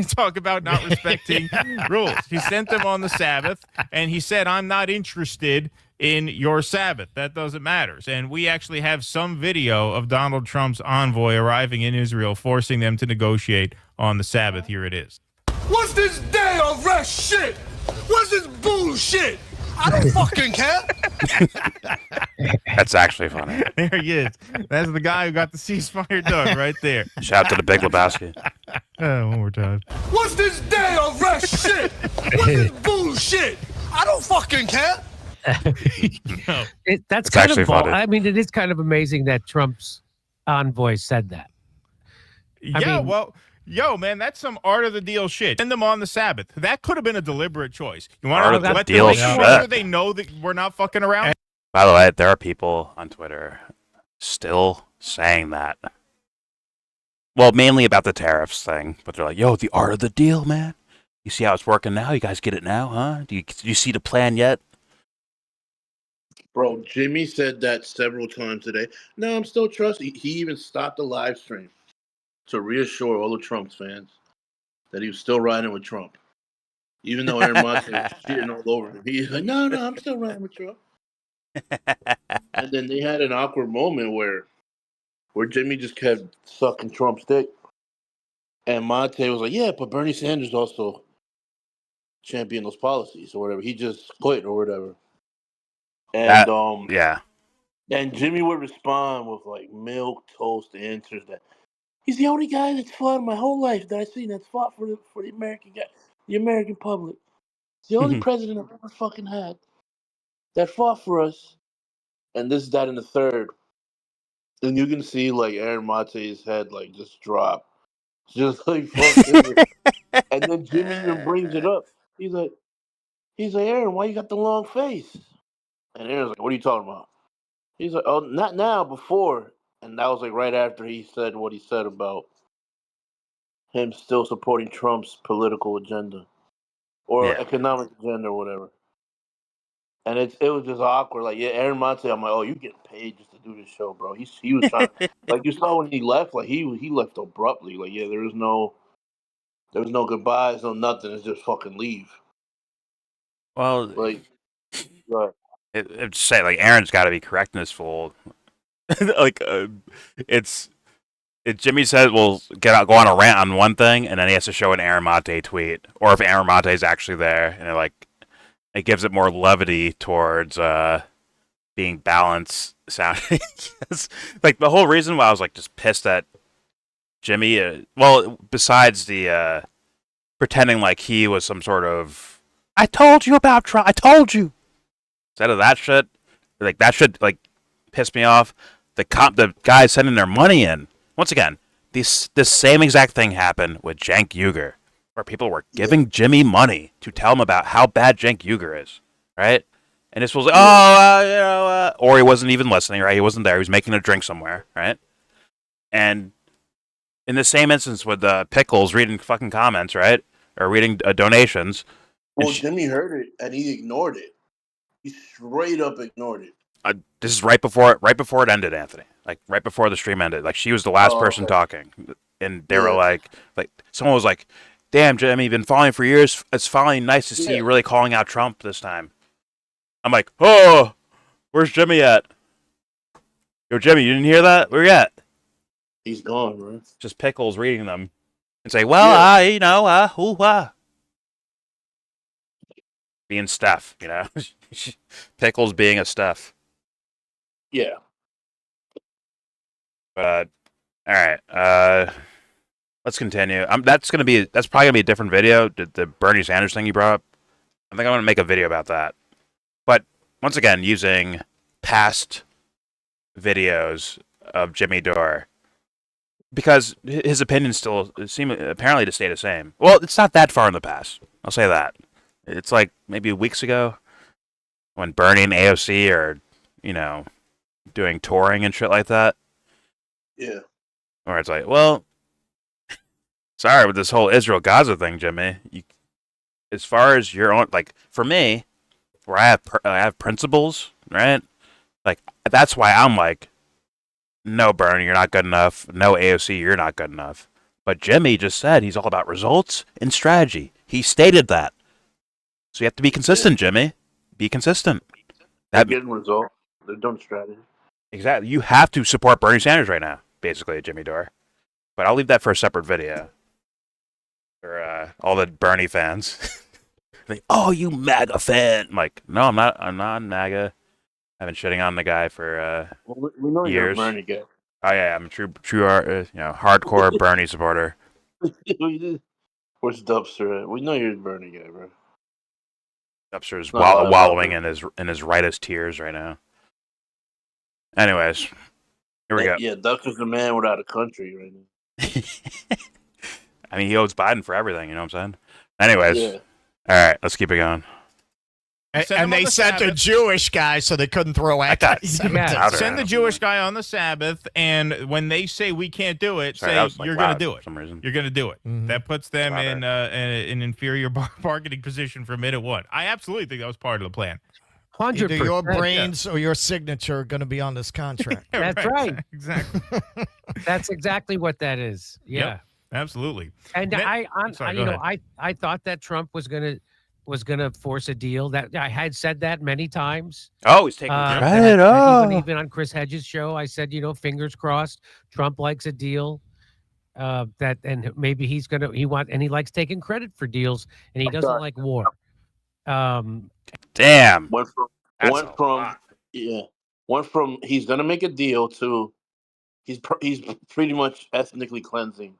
Talk about not respecting rules. He sent them on the Sabbath, and he said, I'm not interested in your Sabbath. That doesn't matter. And we actually have some video of Donald Trump's envoy arriving in Israel, forcing them to negotiate on the Sabbath. Here it is. What's this day of rest shit? What's this bullshit? I don't fucking care. That's actually funny. There he is. That's the guy who got the ceasefire done right there. Shout out to the Big Lebowski. One more time. What's this day of rest shit? What's this bullshit? I don't fucking care. That's kind of funny. I mean, it is kind of amazing that Trump's envoy said that. Well, yo, man, that's some art of the deal shit. Send them on the Sabbath. That could have been a deliberate choice. You want to let them make sure they know that we're not fucking around? By the way, there are people on Twitter still saying that. Well, mainly about the tariffs thing, but they're like, yo, the art of the deal, man. You see how it's working now? You guys get it now, huh? Do you see the plan yet? Bro, Jimmy said that several times today. No, I'm still trusting. He even stopped the live stream to reassure all the Trump fans that he was still riding with Trump. Even though Aaron Monte was shitting all over him. He's like, no, I'm still riding with Trump. And then they had an awkward moment where Jimmy just kept sucking Trump's dick. And Monte was like, yeah, but Bernie Sanders also championed those policies or whatever. He just quit or whatever. And yeah. And Jimmy would respond with like milk toast answers that he's the only guy that's fought in my whole life that I've seen that's fought for the American guy, the American public. It's the only president I've ever fucking had that fought for us. And this, that, and the third. And you can see like Aaron Mate's head like just drop. Just like fucking. And then Jimmy even brings it up. He's like, Aaron, why you got the long face? And Aaron's like, what are you talking about? He's like, oh, not now, before. And that was like right after he said what he said about him still supporting Trump's political agenda or economic agenda or whatever. And it was just awkward. Like, yeah, Aaron Monte, I'm like, oh, you getting paid just to do this show, bro. He was trying like you saw when he left, like he left abruptly. Like, yeah, there was no goodbyes, no nothing. It's just fucking leave. Well, like, right. It's say like Aaron's got to be correcting this fool. Like, Jimmy says we'll go on a rant on one thing, and then he has to show an Aaron Monte tweet, or if Aaron Monte is actually there, and it gives it more levity towards being balanced sounding. Like the whole reason why I was like just pissed at Jimmy, besides the pretending like he was some sort of I told you about Trump, I told you. Instead of that shit, like that shit like pissed me off. The guys sending their money in. Once again, this same exact thing happened with Cenk Uygur, where people were giving Jimmy money to tell him about how bad Cenk Uygur is, right? And this was like, or he wasn't even listening, right? He wasn't there. He was making a drink somewhere, right? And in the same instance with Pickles reading fucking comments, right? Or reading donations. Well, Jimmy heard it and he ignored it. He straight up ignored it. This is right before it ended, Anthony. Like right before the stream ended. Like she was the last person talking, and they were like someone was like, "Damn, Jimmy, you've been following for years. It's finally nice to see you really calling out Trump this time." I'm like, "Oh, where's Jimmy at?" Yo, Jimmy, you didn't hear that? Where you at? He's gone, bro. Just Pickles reading them and say, "Well, being Steph, Pickles being a Steph." Yeah. But all right, let's continue. That's probably gonna be a different video. The Bernie Sanders thing you brought up. I think I'm gonna make a video about that. But once again, using past videos of Jimmy Dore, because his opinions still seem apparently to stay the same. Well, it's not that far in the past. I'll say that. It's like maybe weeks ago when Bernie and AOC are, doing touring and shit like that. Yeah. Or it's like, well, sorry with this whole Israel-Gaza thing, Jimmy. As far as your own, like, for me, where I have principles, right? Like, that's why I'm like, no, Bernie, you're not good enough. No, AOC, you're not good enough. But Jimmy just said he's all about results and strategy. He stated that. So you have to be consistent, Jimmy. Be consistent. They're getting results. They're doing strategy. Exactly. You have to support Bernie Sanders right now, basically, Jimmy Dore. But I'll leave that for a separate video for all the Bernie fans. Like, oh, you MAGA fan! I'm like, no, I'm not. I'm not MAGA. I've been shitting on the guy for we know years. You're a Bernie guy. Oh yeah, I'm a true, hardcore Bernie supporter. Where's Dubster at? We know you're a Bernie guy, bro. Dubster's wallowing in his rightest tears right now. Anyways, here we go. Yeah, Dubster's the man without a country right now. I mean, he owes Biden for everything. You know what I'm saying? Anyways, all right, let's keep it going. And they sent a Jewish guy so they couldn't throw anti-Semitism. Send the Jewish guy on the Sabbath, and when they say we can't do it, say you're going to do it. For some reason. You're going to do it. Mm-hmm. That puts them in an inferior bargaining position from minute one. I absolutely think that was part of the plan. 100%. Either your brains or your signature are going to be be on this contract. That's right. Exactly. That's exactly what that is. Yeah, yep, absolutely. And I thought that Trump was going to force a deal. That I had said that many times. Oh, he's taking credit. Even on Chris Hedges' show, I said, fingers crossed, Trump likes a deal. And maybe he likes taking credit for deals, and he doesn't like war. Damn. Went from he's gonna make a deal to he's pretty much ethnically cleansing.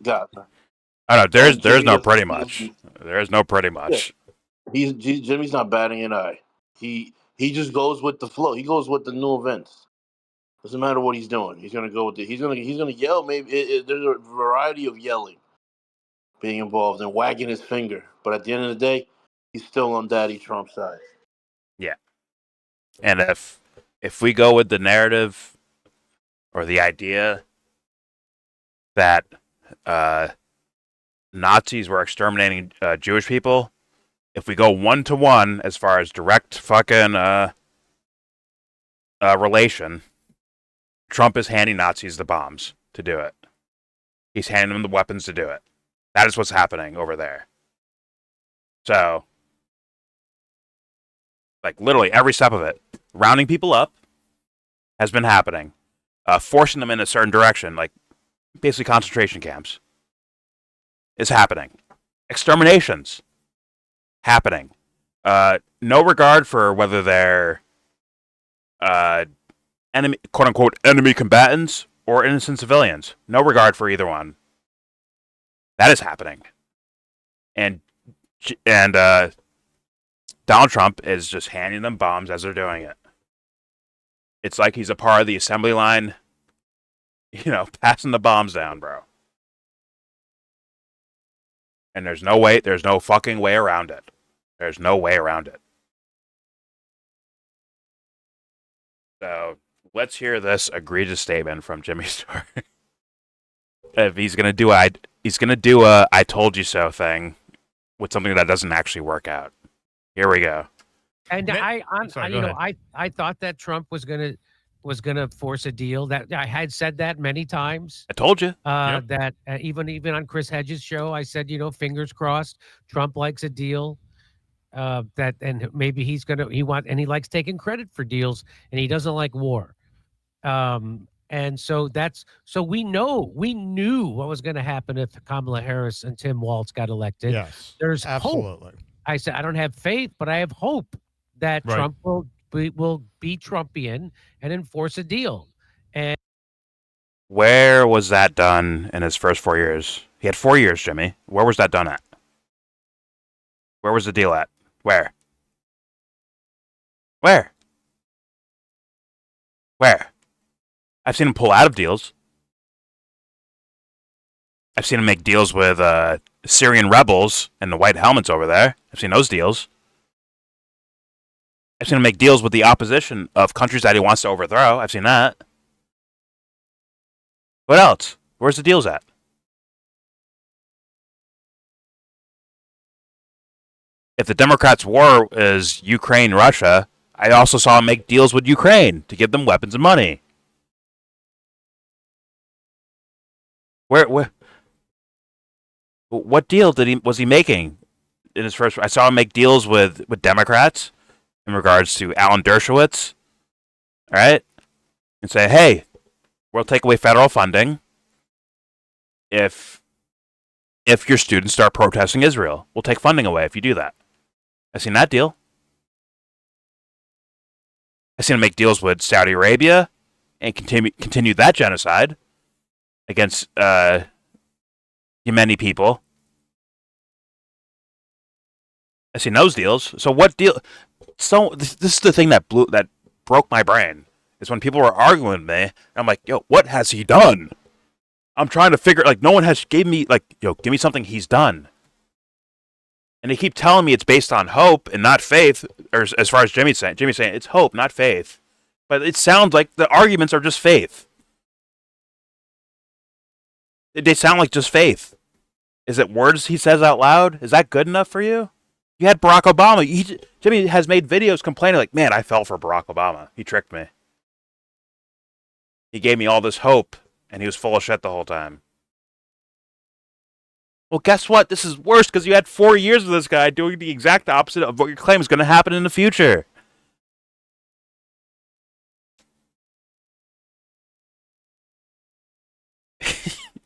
Gaza. I know. There's no pretty much. There's no pretty much. Yeah. Jimmy's not batting an eye. He just goes with the flow. He goes with the new events. Doesn't matter what he's doing. He's gonna go with it. He's gonna yell. Maybe there's a variety of yelling being involved and wagging his finger. But at the end of the day, he's still on Daddy Trump's side. Yeah. And if we go with the narrative or the idea that Nazis were exterminating Jewish people, if we go 1-to-1 as far as direct fucking relation, Trump is handing Nazis the bombs to do it. He's handing them the weapons to do it. That is what's happening over there. So, like, literally every step of it, rounding people up has been happening. Forcing them in a certain direction, like basically concentration camps, is happening. Exterminations, happening. No regard for whether they're enemy, quote unquote, enemy combatants or innocent civilians. No regard for either one. That is happening. And Donald Trump is just handing them bombs as they're doing it. It's like he's a part of the assembly line, passing the bombs down, bro. And there's no fucking way around it. There's no way around it. So let's hear this egregious statement from Jimmy Dore. If he's gonna do a "I told you so" thing with something that doesn't actually work out. Here we go. And I thought that Trump was gonna force a deal. That I had said that many times. I told you. That even on Chris Hedges' show, I said, fingers crossed, Trump likes a deal. And maybe he likes taking credit for deals, and he doesn't like war. And so we knew what was going to happen if Kamala Harris and Tim Walz got elected. Yes, there's absolutely. Hope. I said I don't have faith, but I have hope that Trump will be Trumpian and enforce a deal. And where was that done in his first 4 years? He had 4 years, Jimmy. Where was that done at? Where was the deal at? Where? I've seen him pull out of deals. I've seen him make deals with Syrian rebels and the white helmets over there. I've seen those deals. I've seen him make deals with the opposition of countries that he wants to overthrow. I've seen that. What else? Where's the deals at? If the Democrats' war is Ukraine-Russia, I also saw him make deals with Ukraine to give them weapons and money. Where What deal was he making in his first? I saw him make deals with Democrats in regards to Alan Dershowitz. All right, and say, hey, we'll take away federal funding if your students start protesting Israel. We'll take funding away if you do that. I've seen that deal. I've seen him make deals with Saudi Arabia and continue that genocide against Yemeni people. I've seen those deals. So what deal? So this is the thing that broke my brain. Is when people were arguing with me, and I'm like, yo, what has he done? I'm trying to figure, like, no one has gave me, like, yo, give me something he's done. And they keep telling me it's based on hope and not faith, or as far as Jimmy's saying it's hope, not faith. But it sounds like the arguments are just faith. They sound like just faith. Is it words he says out loud? Is that good enough for you? You had Barack Obama. Jimmy has made videos complaining like, man, I fell for Barack Obama. He tricked me. He gave me all this hope, and he was full of shit the whole time. Well, guess what? This is worse because you had 4 years of this guy doing the exact opposite of what your claim is going to happen in the future.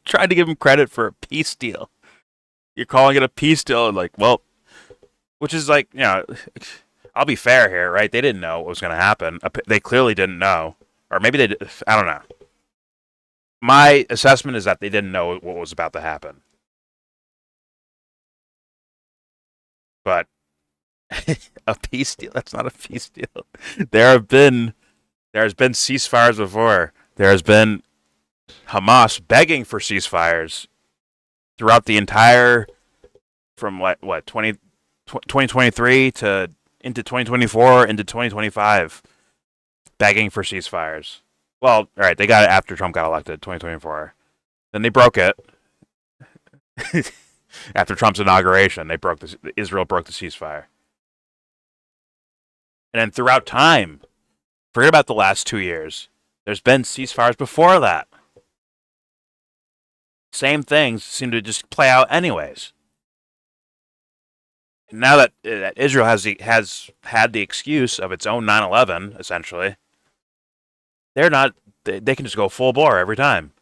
Tried to give him credit for a peace deal. You're calling it a peace deal, and like, well, which is like, you know, I'll be fair here, right? They didn't know what was going to happen. They clearly didn't know. Or maybe they did. I don't know. My assessment is that they didn't know what was about to happen. But a peace deal? That's not a peace deal. There's been ceasefires before. There has been Hamas begging for ceasefires throughout the entire, from what 2023 to into 2024 into 2025, begging for ceasefires. Well, all right, they got it after Trump got elected, 2024. Then they broke it. After Trump's inauguration, Israel broke the ceasefire. And then throughout time, forget about the last 2 years, there's been ceasefires before that. Same things seem to just play out anyways. And now that Israel has had the excuse of its own 9/11, essentially, they can just go full bore every time.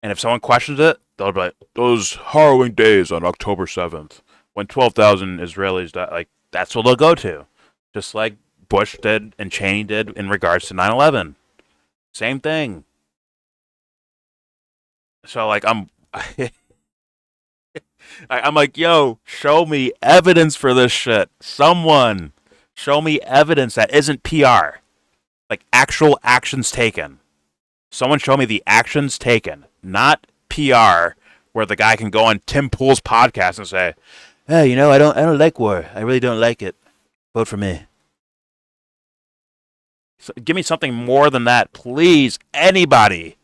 And if someone questions it, they'll be like, those harrowing days on October 7th, when 12,000 Israelis died, like, that's what they'll go to. Just like Bush did and Cheney did in regards to 9/11. Same thing. So, like, I'm like, yo, show me evidence for this shit. Someone, show me evidence that isn't PR. Like, actual actions taken. Someone show me the actions taken, not PR, where the guy can go on Tim Pool's podcast and say, hey, you know, I don't like war. I really don't like it. Vote for me. So, give me something more than that, please. Anybody.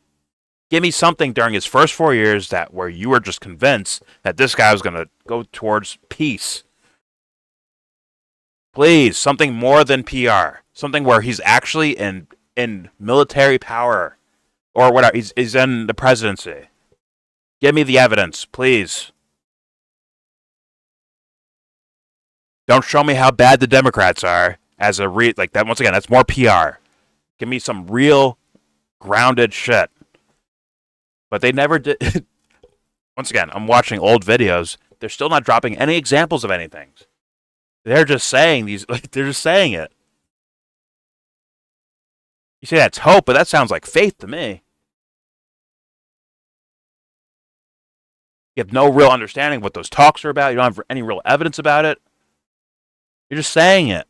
Give me something during his first 4 years where you were just convinced that this guy was going to go towards peace. Please, something more than PR. Something where he's actually in military power. Or whatever. He's in the presidency. Give me the evidence, please. Don't show me how bad the Democrats are as like that. Once again, that's more PR. Give me some real grounded shit. But they never did. Once again, I'm watching old videos. They're still not dropping any examples of anything. They're just saying they're just saying it. You say that's hope, but that sounds like faith to me. You have no real understanding of what those talks are about. You don't have any real evidence about it. You're just saying it.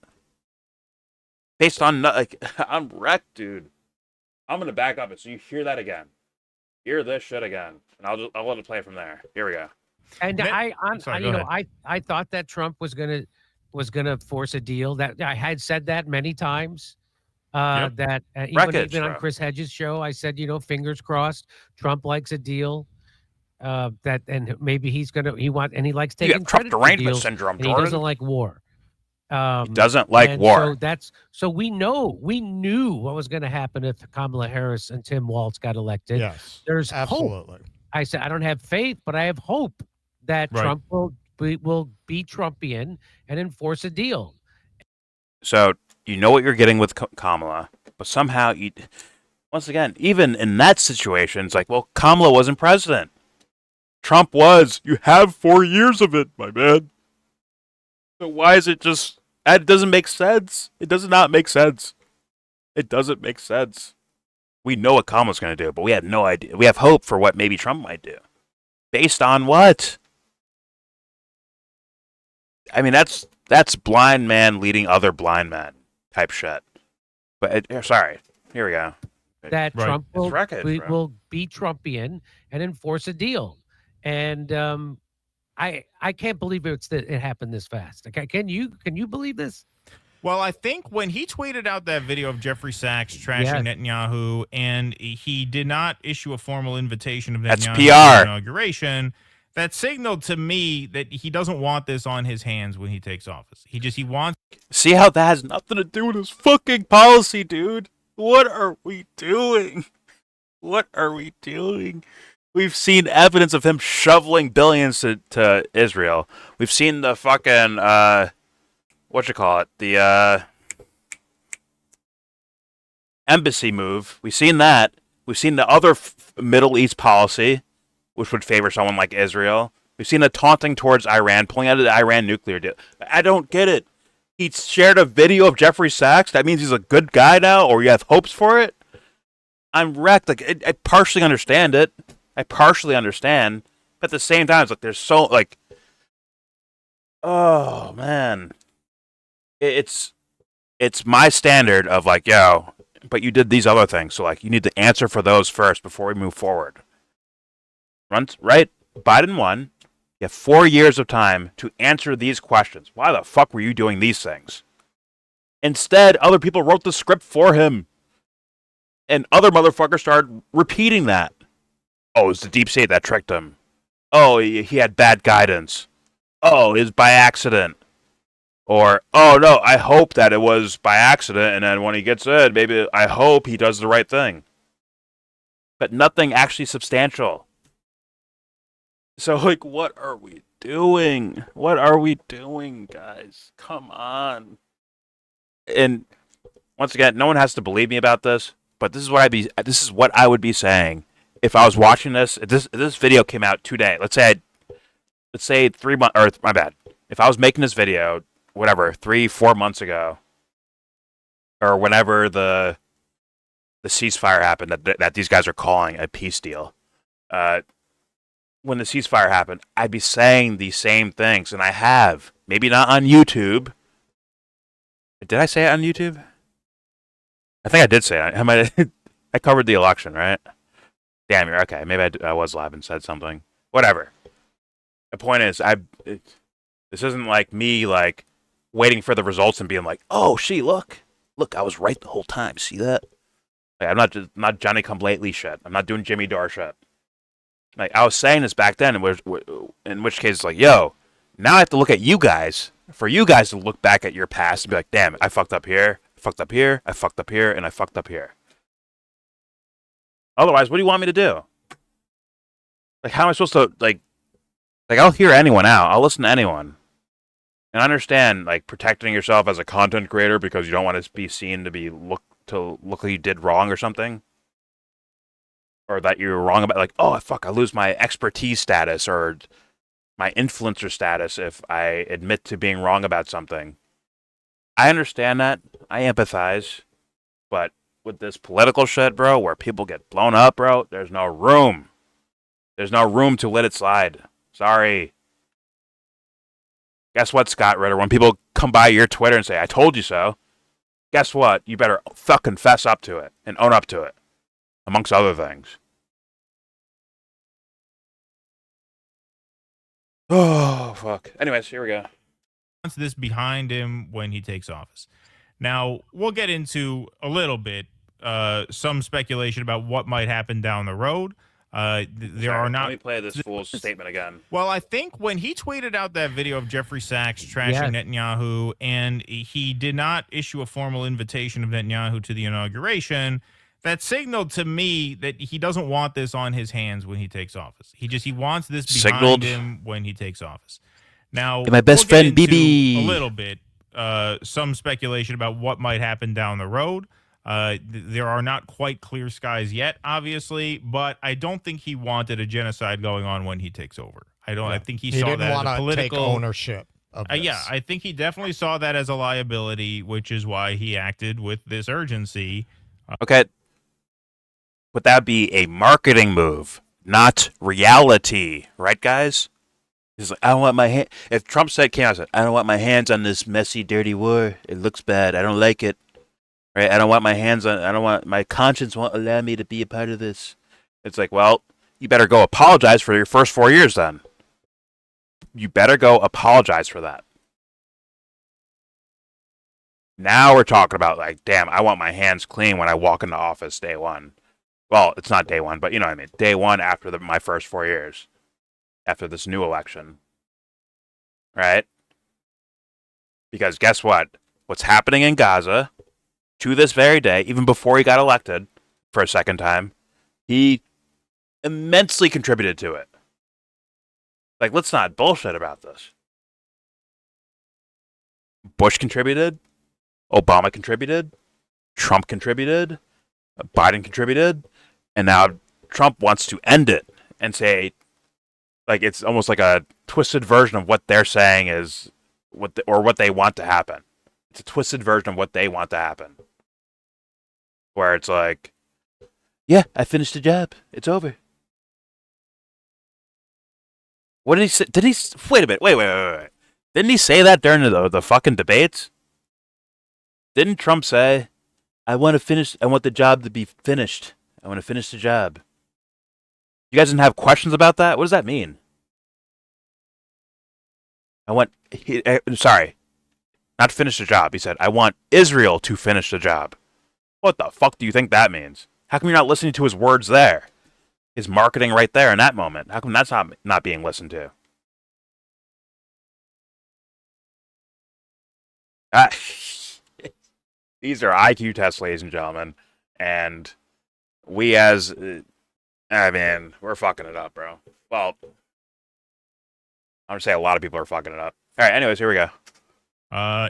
Based on, like, I'm wrecked, dude. I'm going to back up it so you hear that again. Hear this shit again. And I'll let it play from there. Here we go. And I thought that Trump was gonna force a deal. That I had said that many times. That even on Chris Hedges' show, I said, fingers crossed, Trump likes a deal. And maybe he likes taking Trump derangement deals, syndrome. And he doesn't like war. He doesn't like war. So we knew what was going to happen if Kamala Harris and Tim Walz got elected. Yes, there's absolutely hope. I said I don't have faith, but I have hope that Trump will be Trumpian and enforce a deal. So you know what you're getting with Kamala, but somehow once again, even in that situation, it's like, well, Kamala wasn't president. Trump was. You have 4 years of it, my man. So why is it just... It doesn't make sense. It does not make sense. It doesn't make sense. We know what Kamala's going to do, but we have no idea. We have hope for what maybe Trump might do. Based on what? I mean, that's blind man leading other blind men type shit. But sorry, here we go. That Trump will be Trumpian and enforce a deal, and I can't believe it happened this fast. Can you believe this? Well, I think when he tweeted out that video of Jeffrey Sachs trashing Netanyahu, and he did not issue a formal invitation of Netanyahu to the inauguration, that signaled to me that he doesn't want this on his hands when he takes office. He wants... See how that has nothing to do with his fucking policy, dude? What are we doing? What are we doing? We've seen evidence of him shoveling billions to Israel. We've seen the fucking, the embassy move. We've seen that. We've seen the other Middle East policy, which would favor someone like Israel. We've seen the taunting towards Iran, pulling out of the Iran nuclear deal. I don't get it. He shared a video of Jeffrey Sachs. That means he's a good guy now, or you have hopes for it? I'm wrecked. Like, I partially understand it. I partially understand. But at the same time, it's like there's so, like... Oh, man. It's my standard of, like, yo, but you did these other things. So, like, you need to answer for those first before we move forward. Right? Biden won. You have 4 years of time to answer these questions. Why the fuck were you doing these things? Instead, other people wrote the script for him. And other motherfuckers started repeating that. Oh, it was the deep state that tricked him. Oh, he had bad guidance. Oh, it was by accident. Or, oh no, I hope that it was by accident, and then when he gets in, maybe I hope he does the right thing. But nothing actually substantial. So, like, what are we doing? What are we doing, guys? Come on. And once again, no one has to believe me about this, but this is what I would be saying if I was watching this. If this video came out today, let's say 3 months, or my bad. If I was making this video, whatever, 3-4 months ago, or whenever the ceasefire happened that these guys are calling a peace deal, when the ceasefire happened, I'd be saying the same things, and I have. Maybe not on YouTube. Did I say it on YouTube? I think I did say it. I covered the election, right? Damn, you're okay. Maybe I was live and said something. Whatever. The point is, this isn't like me, like, waiting for the results and being like, oh, look, I was right the whole time. See that? Like, I'm not Johnny Come Lately shit. I'm not doing Jimmy Dore shit. Like, I was saying this back then, in which case it's like, yo, now I have to look at you guys, for you guys to look back at your past and be like, damn, I fucked up here, I fucked up here, I fucked up here, and I fucked up here. Otherwise, what do you want me to do? Like, how am I supposed to, like I'll hear anyone out. I'll listen to anyone. And I understand, like, protecting yourself as a content creator because you don't want to be seen to look like you did wrong or something. Or that you're wrong about, like, oh, fuck, I lose my expertise status or my influencer status if I admit to being wrong about something. I understand that. I empathize. But with this political shit, bro, where people get blown up, bro, there's no room. There's no room to let it slide. Sorry. Guess what, Scott Ritter? When people come by your Twitter and say, I told you so, guess what? You better fucking fess up to it and own up to it. Amongst other things. Oh, fuck. Anyways, here we go. This behind him when he takes office. Now, we'll get into a little bit some speculation about what might happen down the road. There are not. Let me play this fool's statement again. Well, I think when he tweeted out that video of Jeffrey Sachs trashing Netanyahu, and he did not issue a formal invitation of Netanyahu to the inauguration, that signaled to me that he doesn't want this on his hands when he takes office. He wants this behind him when he takes office. Now, my best friend BB a little bit, some speculation about what might happen down the road. There are not quite clear skies yet, obviously, but I don't think he wanted a genocide going on when he takes over. I think he saw that as a political take ownership of this. Yeah, I think he definitely saw that as a liability, which is why he acted with this urgency. Okay. Would that be a marketing move, not reality, right, guys? He's like, I don't want my hand. If Trump came out and said, I don't want my hands on this messy, dirty war. It looks bad. I don't like it. Right? I don't want my hands on. I don't want my conscience won't allow me to be a part of this. It's like, well, you better go apologize for your first 4 years then. You better go apologize for that. Now we're talking about like, damn, I want my hands clean when I walk into office day one. Well, it's not day one, but you know what I mean. Day one after my first 4 years. After this new election. Right? Because guess what? What's happening in Gaza, to this very day, even before he got elected for a second time, he immensely contributed to it. Like, let's not bullshit about this. Bush contributed. Obama contributed. Trump contributed. Biden contributed. And now Trump wants to end it and say, like, it's almost like a twisted version of what they're saying is what they want to happen. It's a twisted version of what they want to happen. Where it's like, yeah, I finished the job. It's over. What did he say? Wait a minute. Wait. Didn't he say that during the fucking debates? Didn't Trump say, I want the job to be finished. I want to finish the job. You guys didn't have questions about that? What does that mean? Sorry. Not finish the job. He said, I want Israel to finish the job. What the fuck do you think that means? How come you're not listening to his words there? His marketing right there in that moment. How come that's not being listened to? These are IQ tests, ladies and gentlemen. And we we're fucking it up, bro. Well, I'm going to say a lot of people are fucking it up. All right, anyways, here we go.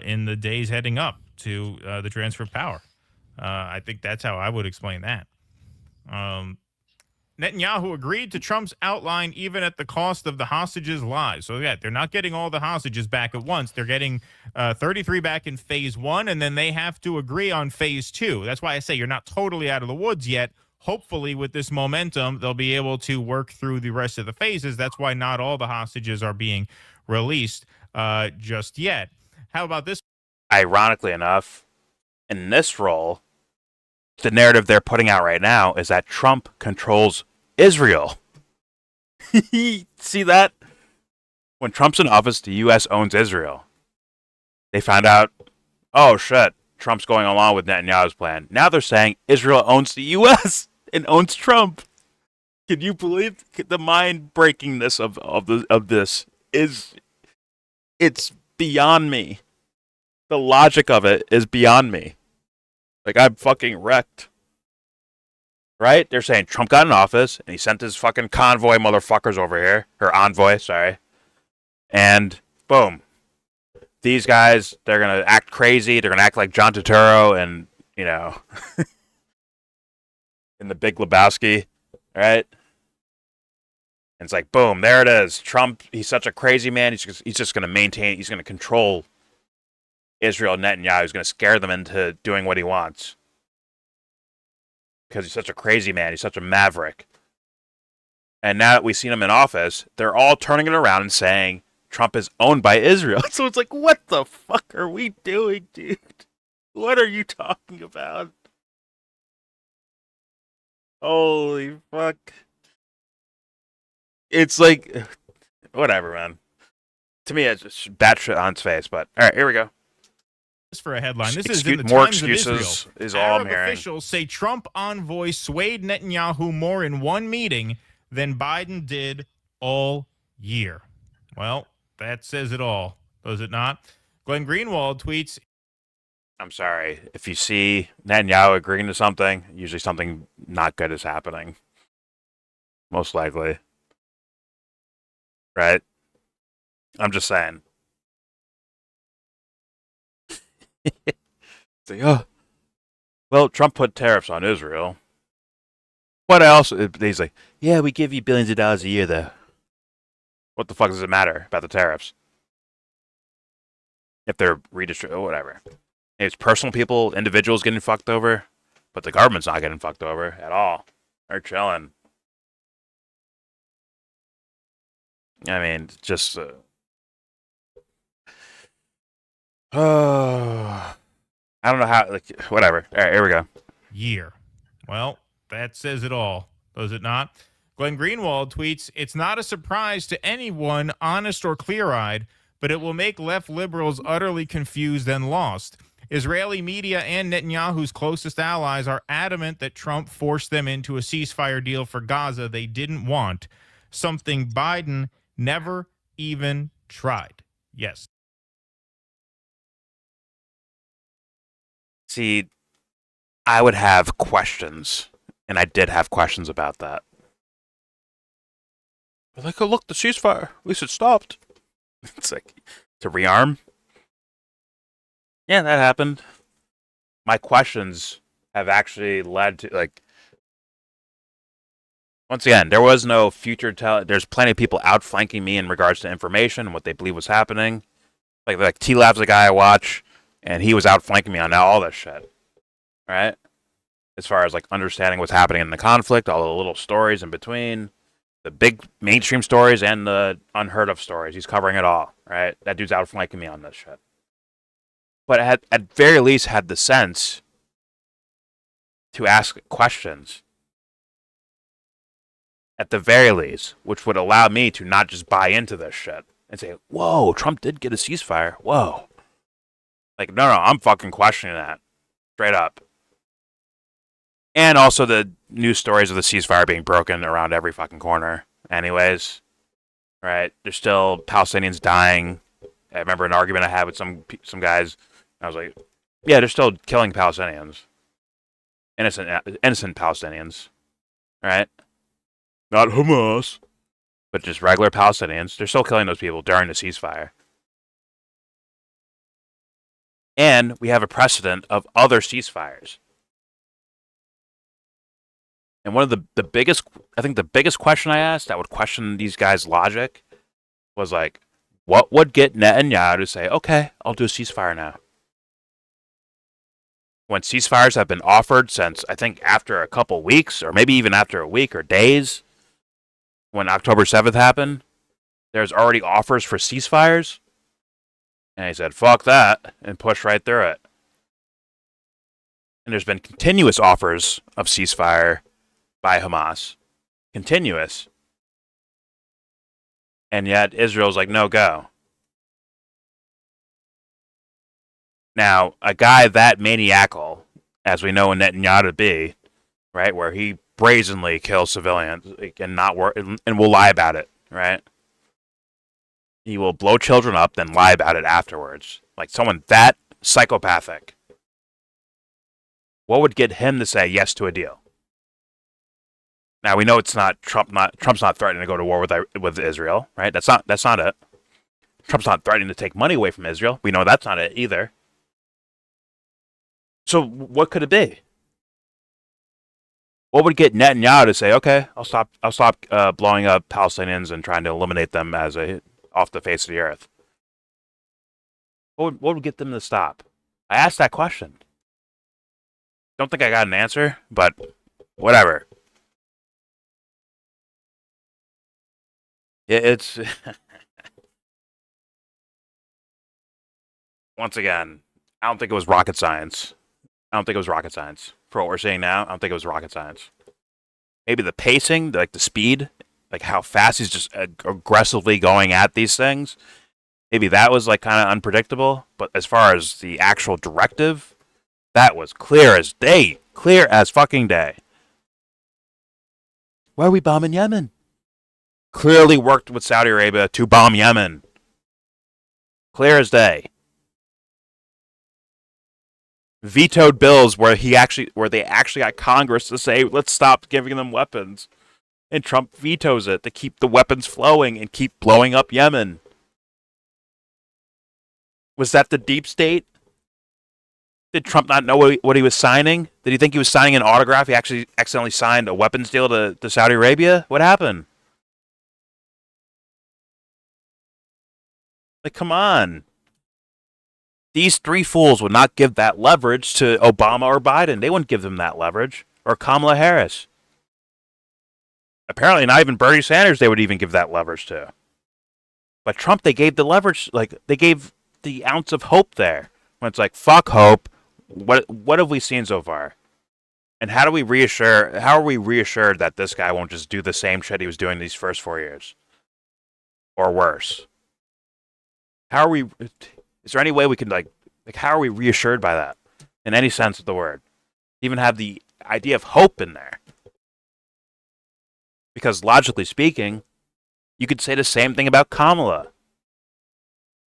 In the days heading up to the transfer of power. I think that's how I would explain that. Netanyahu agreed to Trump's outline even at the cost of the hostages' lives. So, yeah, they're not getting all the hostages back at once. They're getting 33 back in phase 1, and then they have to agree on phase 2. That's why I say you're not totally out of the woods yet. Hopefully, with this momentum, they'll be able to work through the rest of the phases. That's why not all the hostages are being released just yet. How about this? Ironically enough, in this role, the narrative they're putting out right now is that Trump controls Israel. See that? When Trump's in office, the U.S. owns Israel. They found out, oh shit, Trump's going along with Netanyahu's plan. Now they're saying Israel owns the U.S. and owns Trump. Can you believe the mind-breakingness of this? It's beyond me. The logic of it is beyond me. Like, I'm fucking wrecked. Right? They're saying Trump got in office, and he sent his fucking convoy motherfuckers over here. Or envoy, sorry. And, boom. These guys, they're going to act crazy. They're going to act like John Turturro and, you know, in The Big Lebowski. Right? And it's like, boom, there it is. Trump, he's such a crazy man. He's just going to maintain, he's going to control Israel. Netanyahu is going to scare them into doing what he wants. Because he's such a crazy man. He's such a maverick. And now that we've seen him in office, they're all turning it around and saying Trump is owned by Israel. So it's like, what the fuck are we doing, dude? What are you talking about? Holy fuck. It's like, whatever, man. To me, it's just batshit on its face. But, all right, here we go. For a headline, this is in the more Times excuses of Israel. is all Arab I'm hearing. Officials say Trump envoy swayed Netanyahu more in one meeting than Biden did all year. Well, that says it all, does it not? Glenn Greenwald tweets, I'm sorry. If you see Netanyahu agreeing to something, usually something not good is happening. Most likely. Right? I'm just saying. So, oh, well, Trump put tariffs on Israel. What else? He's like, yeah, we give you billions of dollars a year, though. What the fuck does it matter about the tariffs? If they're redistributed, whatever. It's personal people, individuals getting fucked over, but the government's not getting fucked over at all. They're chilling. I mean, just. I don't know how. Like, whatever. All right, here we go. Year. Well, that says it all, does it not? Glenn Greenwald tweets, "It's not a surprise to anyone, honest or clear-eyed, but it will make left liberals utterly confused and lost. Israeli media and Netanyahu's closest allies are adamant that Trump forced them into a ceasefire deal for Gaza they didn't want, something Biden never even tried." Yes. See, I would have questions, and I did have questions about that. But like, oh, look, the ceasefire. At least it stopped. It's like, to rearm? Yeah, that happened. My questions have actually led to, like, once again, there was no future there's plenty of people outflanking me in regards to information and what they believe was happening. Like T-Lab's a guy I watch, and he was outflanking me on all this shit. Right? As far as, like, understanding what's happening in the conflict, all the little stories in between, the big mainstream stories and the unheard of stories. He's covering it all, right? That dude's outflanking me on this shit. But I had, at very least, had the sense to ask questions. At the very least, which would allow me to not just buy into this shit and say, whoa, Trump did get a ceasefire. Whoa. Like, no, I'm fucking questioning that. Straight up. And also the news stories of the ceasefire being broken around every fucking corner. Anyways, right? There's still Palestinians dying. I remember an argument I had with some guys. I was like, yeah, they're still killing Palestinians. Innocent Palestinians. Right? Not Hamas. But just regular Palestinians. They're still killing those people during the ceasefire. And we have a precedent of other ceasefires. And one of the biggest, I think the biggest question I asked that would question these guys' logic was like, what would get Netanyahu to say, okay, I'll do a ceasefire now? When ceasefires have been offered since, I think, after a couple weeks, or maybe even after a week or days, when October 7th happened, there's already offers for ceasefires. And he said, fuck that, and pushed right through it. And there's been continuous offers of ceasefire by Hamas. Continuous. And yet Israel's like, no, go. Now, a guy that maniacal, as we know Netanyahu to be, right, where he brazenly kills civilians and and will lie about it, right? He will blow children up, then lie about it afterwards. Like someone that psychopathic. What would get him to say yes to a deal? Now we know it's not Trump. Trump's not threatening to go to war with Israel, right? That's not it. Trump's not threatening to take money away from Israel. We know that's not it either. So what could it be? What would get Netanyahu to say, okay, I'll stop blowing up Palestinians and trying to eliminate them off the face of the earth? What would get them to stop? I asked that question. Don't think I got an answer, but whatever. It's once again, I don't think it was rocket science. For what we're seeing now, I don't think it was rocket science. Maybe the pacing, like the speed, like how fast he's just aggressively going at these things. Maybe that was like kind of unpredictable. But as far as the actual directive, that was clear as day. Clear as fucking day. Why are we bombing Yemen? Clearly worked with Saudi Arabia to bomb Yemen. Clear as day. vetoed bills where they actually got Congress to say, let's stop giving them weapons. And Trump vetoes it to keep the weapons flowing and keep blowing up Yemen. Was that the deep state? Did Trump not know what he was signing? Did he think he was signing an autograph? He actually accidentally signed a weapons deal to Saudi Arabia? What happened? Like, come on. These three fools would not give that leverage to Obama or Biden. They wouldn't give them that leverage. Or Kamala Harris. Apparently not even Bernie Sanders they would even give that leverage to. But Trump, they gave the leverage, like, they gave the ounce of hope there. When it's like, fuck hope. What have we seen so far? And how are we reassured that this guy won't just do the same shit he was doing these first 4 years? Or worse? Is there any way we can, like how are we reassured by that? In any sense of the word? Even have the idea of hope in there. Because logically speaking, you could say the same thing about Kamala.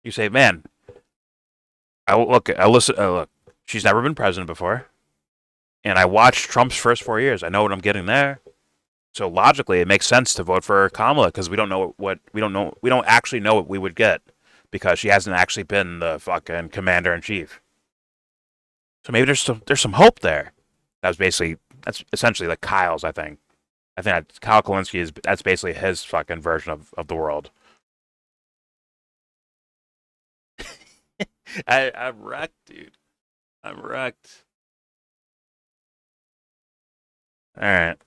You say, man, look, she's never been president before. And I watched Trump's first 4 years. I know what I'm getting there. So logically, it makes sense to vote for Kamala because we don't actually know what we would get because she hasn't actually been the fucking commander in chief. So maybe there's some hope there. That's essentially like Kyle's, I think. I think that Kyle Kalinske that's basically his fucking version of the world. I'm wrecked, dude. I'm wrecked. All right.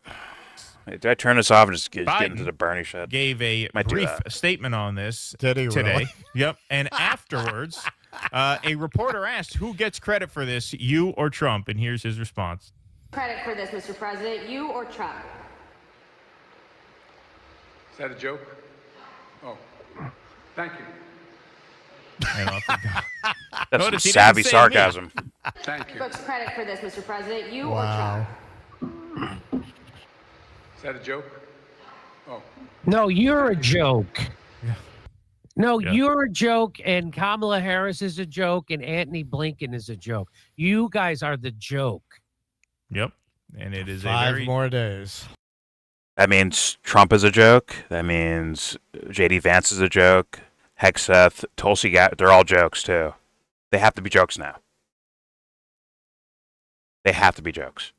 Wait, did I turn this off and just get into the Bernie shit? Gave a brief statement on this today. Really? Yep. And afterwards, a reporter asked, who gets credit for this, you or Trump? And here's his response. Credit for this, Mr. President, you or Trump? Is that a joke? Oh, thank you. That's some savvy sarcasm. Thank you. Folks, credit for this, Mr. President, you or Trump? Is that a joke? Oh. No, you're a joke. No, you're a joke, and Kamala Harris is a joke, and Antony Blinken is a joke. You guys are the joke. Yep. And it is 5 more days. That means Trump is a joke. That means J.D. Vance is a joke. Hegseth, Tulsi Gabbard, they're all jokes, too. They have to be jokes now. They have to be jokes.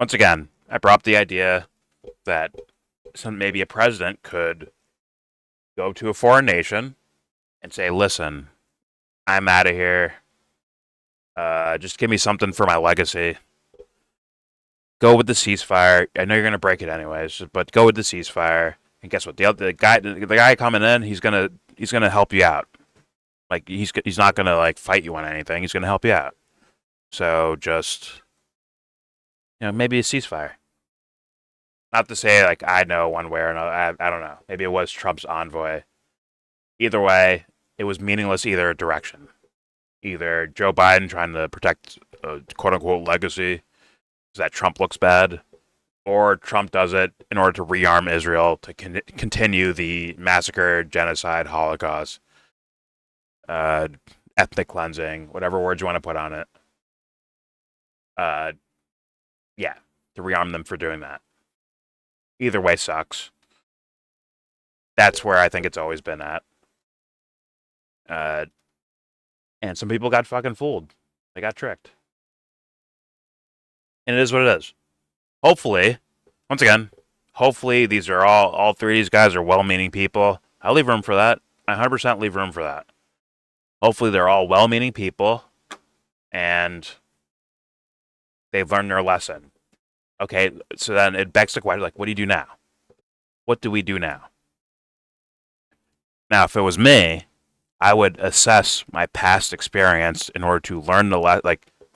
Once again, I brought up the idea that maybe a president could go to a foreign nation and say, listen, I'm out of here. Just give me something for my legacy. Go with the ceasefire. I know you're gonna break it anyways, but go with the ceasefire. And guess what? The guy coming in, he's gonna help you out. Like he's not gonna like fight you on anything. He's gonna help you out. So just maybe a ceasefire. Not to say like I know one way or another. I don't know. Maybe it was Trump's envoy. Either way, it was meaningless either direction. Either Joe Biden trying to protect a quote-unquote legacy so that Trump looks bad, or Trump does it in order to rearm Israel to continue the massacre, genocide, Holocaust, ethnic cleansing, whatever words you want to put on it. Yeah, to rearm them for doing that. Either way sucks. That's where I think it's always been at. And some people got fucking fooled. They got tricked. And it is what it is. Hopefully, once again, hopefully these are all three of these guys are well-meaning people. I leave room for that. I 100% leave room for that. Hopefully they're all well-meaning people and they've learned their lesson. Okay, so then it begs the question, like, what do you do now? What do we do now? Now, if it was me, I would assess my past experience in order to learn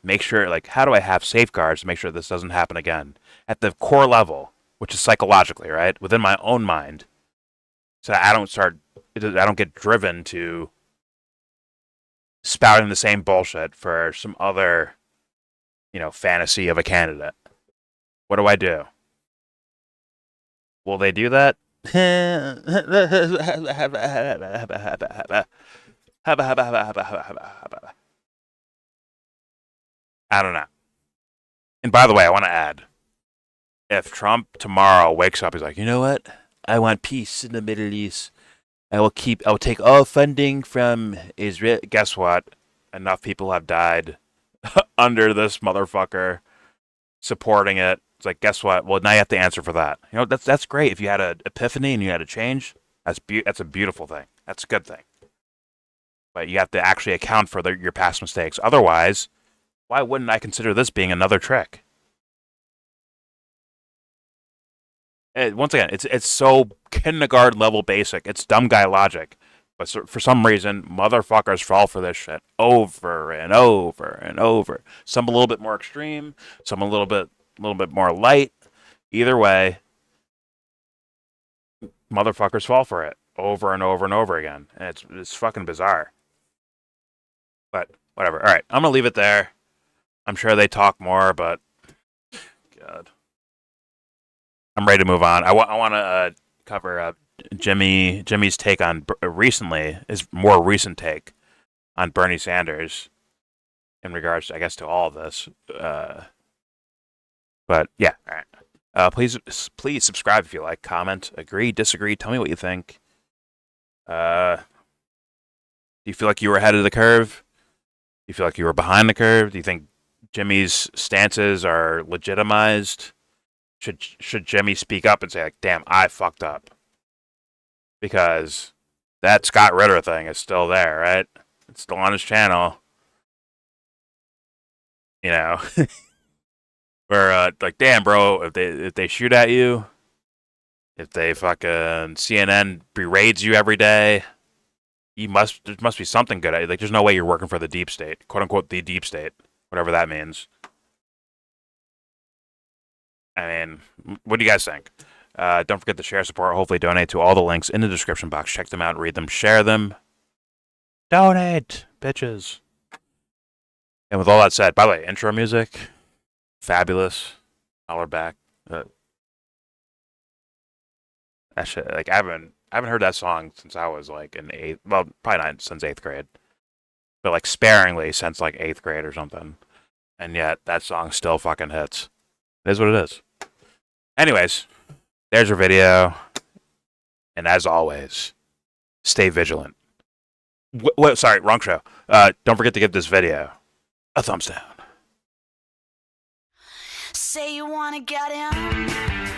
make sure, how do I have safeguards to make sure this doesn't happen again? At the core level, which is psychologically, right? Within my own mind. So that I don't get driven to spouting the same bullshit for some other, fantasy of a candidate. What do I do? Will they do that? I don't know. And by the way, I want to add, if Trump tomorrow wakes up, he's like, you know what? I want peace in the Middle East. I will take all funding from Israel. Guess what? Enough people have died under this motherfucker supporting it. It's like, guess what? Well, now you have to answer for that. You know, that's great. If you had an epiphany and you had a change, that's a beautiful thing. That's a good thing. But you have to actually account for your past mistakes. Otherwise, why wouldn't I consider this being another trick? Once again, it's so kindergarten level basic. It's dumb guy logic. But for some reason, motherfuckers fall for this shit over and over and over. Some a little bit more extreme, some a little bit more light. Either way, motherfuckers fall for it over and over and over again. And it's fucking bizarre. But whatever. All right, I'm gonna leave it there. I'm sure they talk more, but God, I'm ready to move on. I want to cover Jimmy's take on his more recent take on Bernie Sanders in regards, I guess, to all of this. But yeah, all right. Please subscribe if you like. Comment, agree, disagree. Tell me what you think. Do you feel like you were ahead of the curve? Do you feel like you were behind the curve? Do you think Jimmy's stances are legitimized? Should Jimmy speak up and say, like, damn, I fucked up? Because that Scott Ritter thing is still there, right? It's still on his channel. You know, where like, damn, bro, if they shoot at you, if they fucking CNN beraids you every day, there must be something good at you. Like, there's no way you're working for the deep state, quote unquote, the deep state, whatever that means. I mean, what do you guys think? Don't forget to share, support, hopefully donate to all the links in the description box. Check them out, read them, share them. Donate, bitches. And with all that said, by the way, intro music, fabulous. Holler back. That shit, like, I haven't heard that song since I was like in eighth. Well, probably not since 8th grade, but like sparingly since like 8th grade or something. And yet that song still fucking hits. It is what it is. Anyways, there's your video. And as always, stay vigilant. Sorry, wrong show. Don't forget to give this video a thumbs down. Say you wanna get in.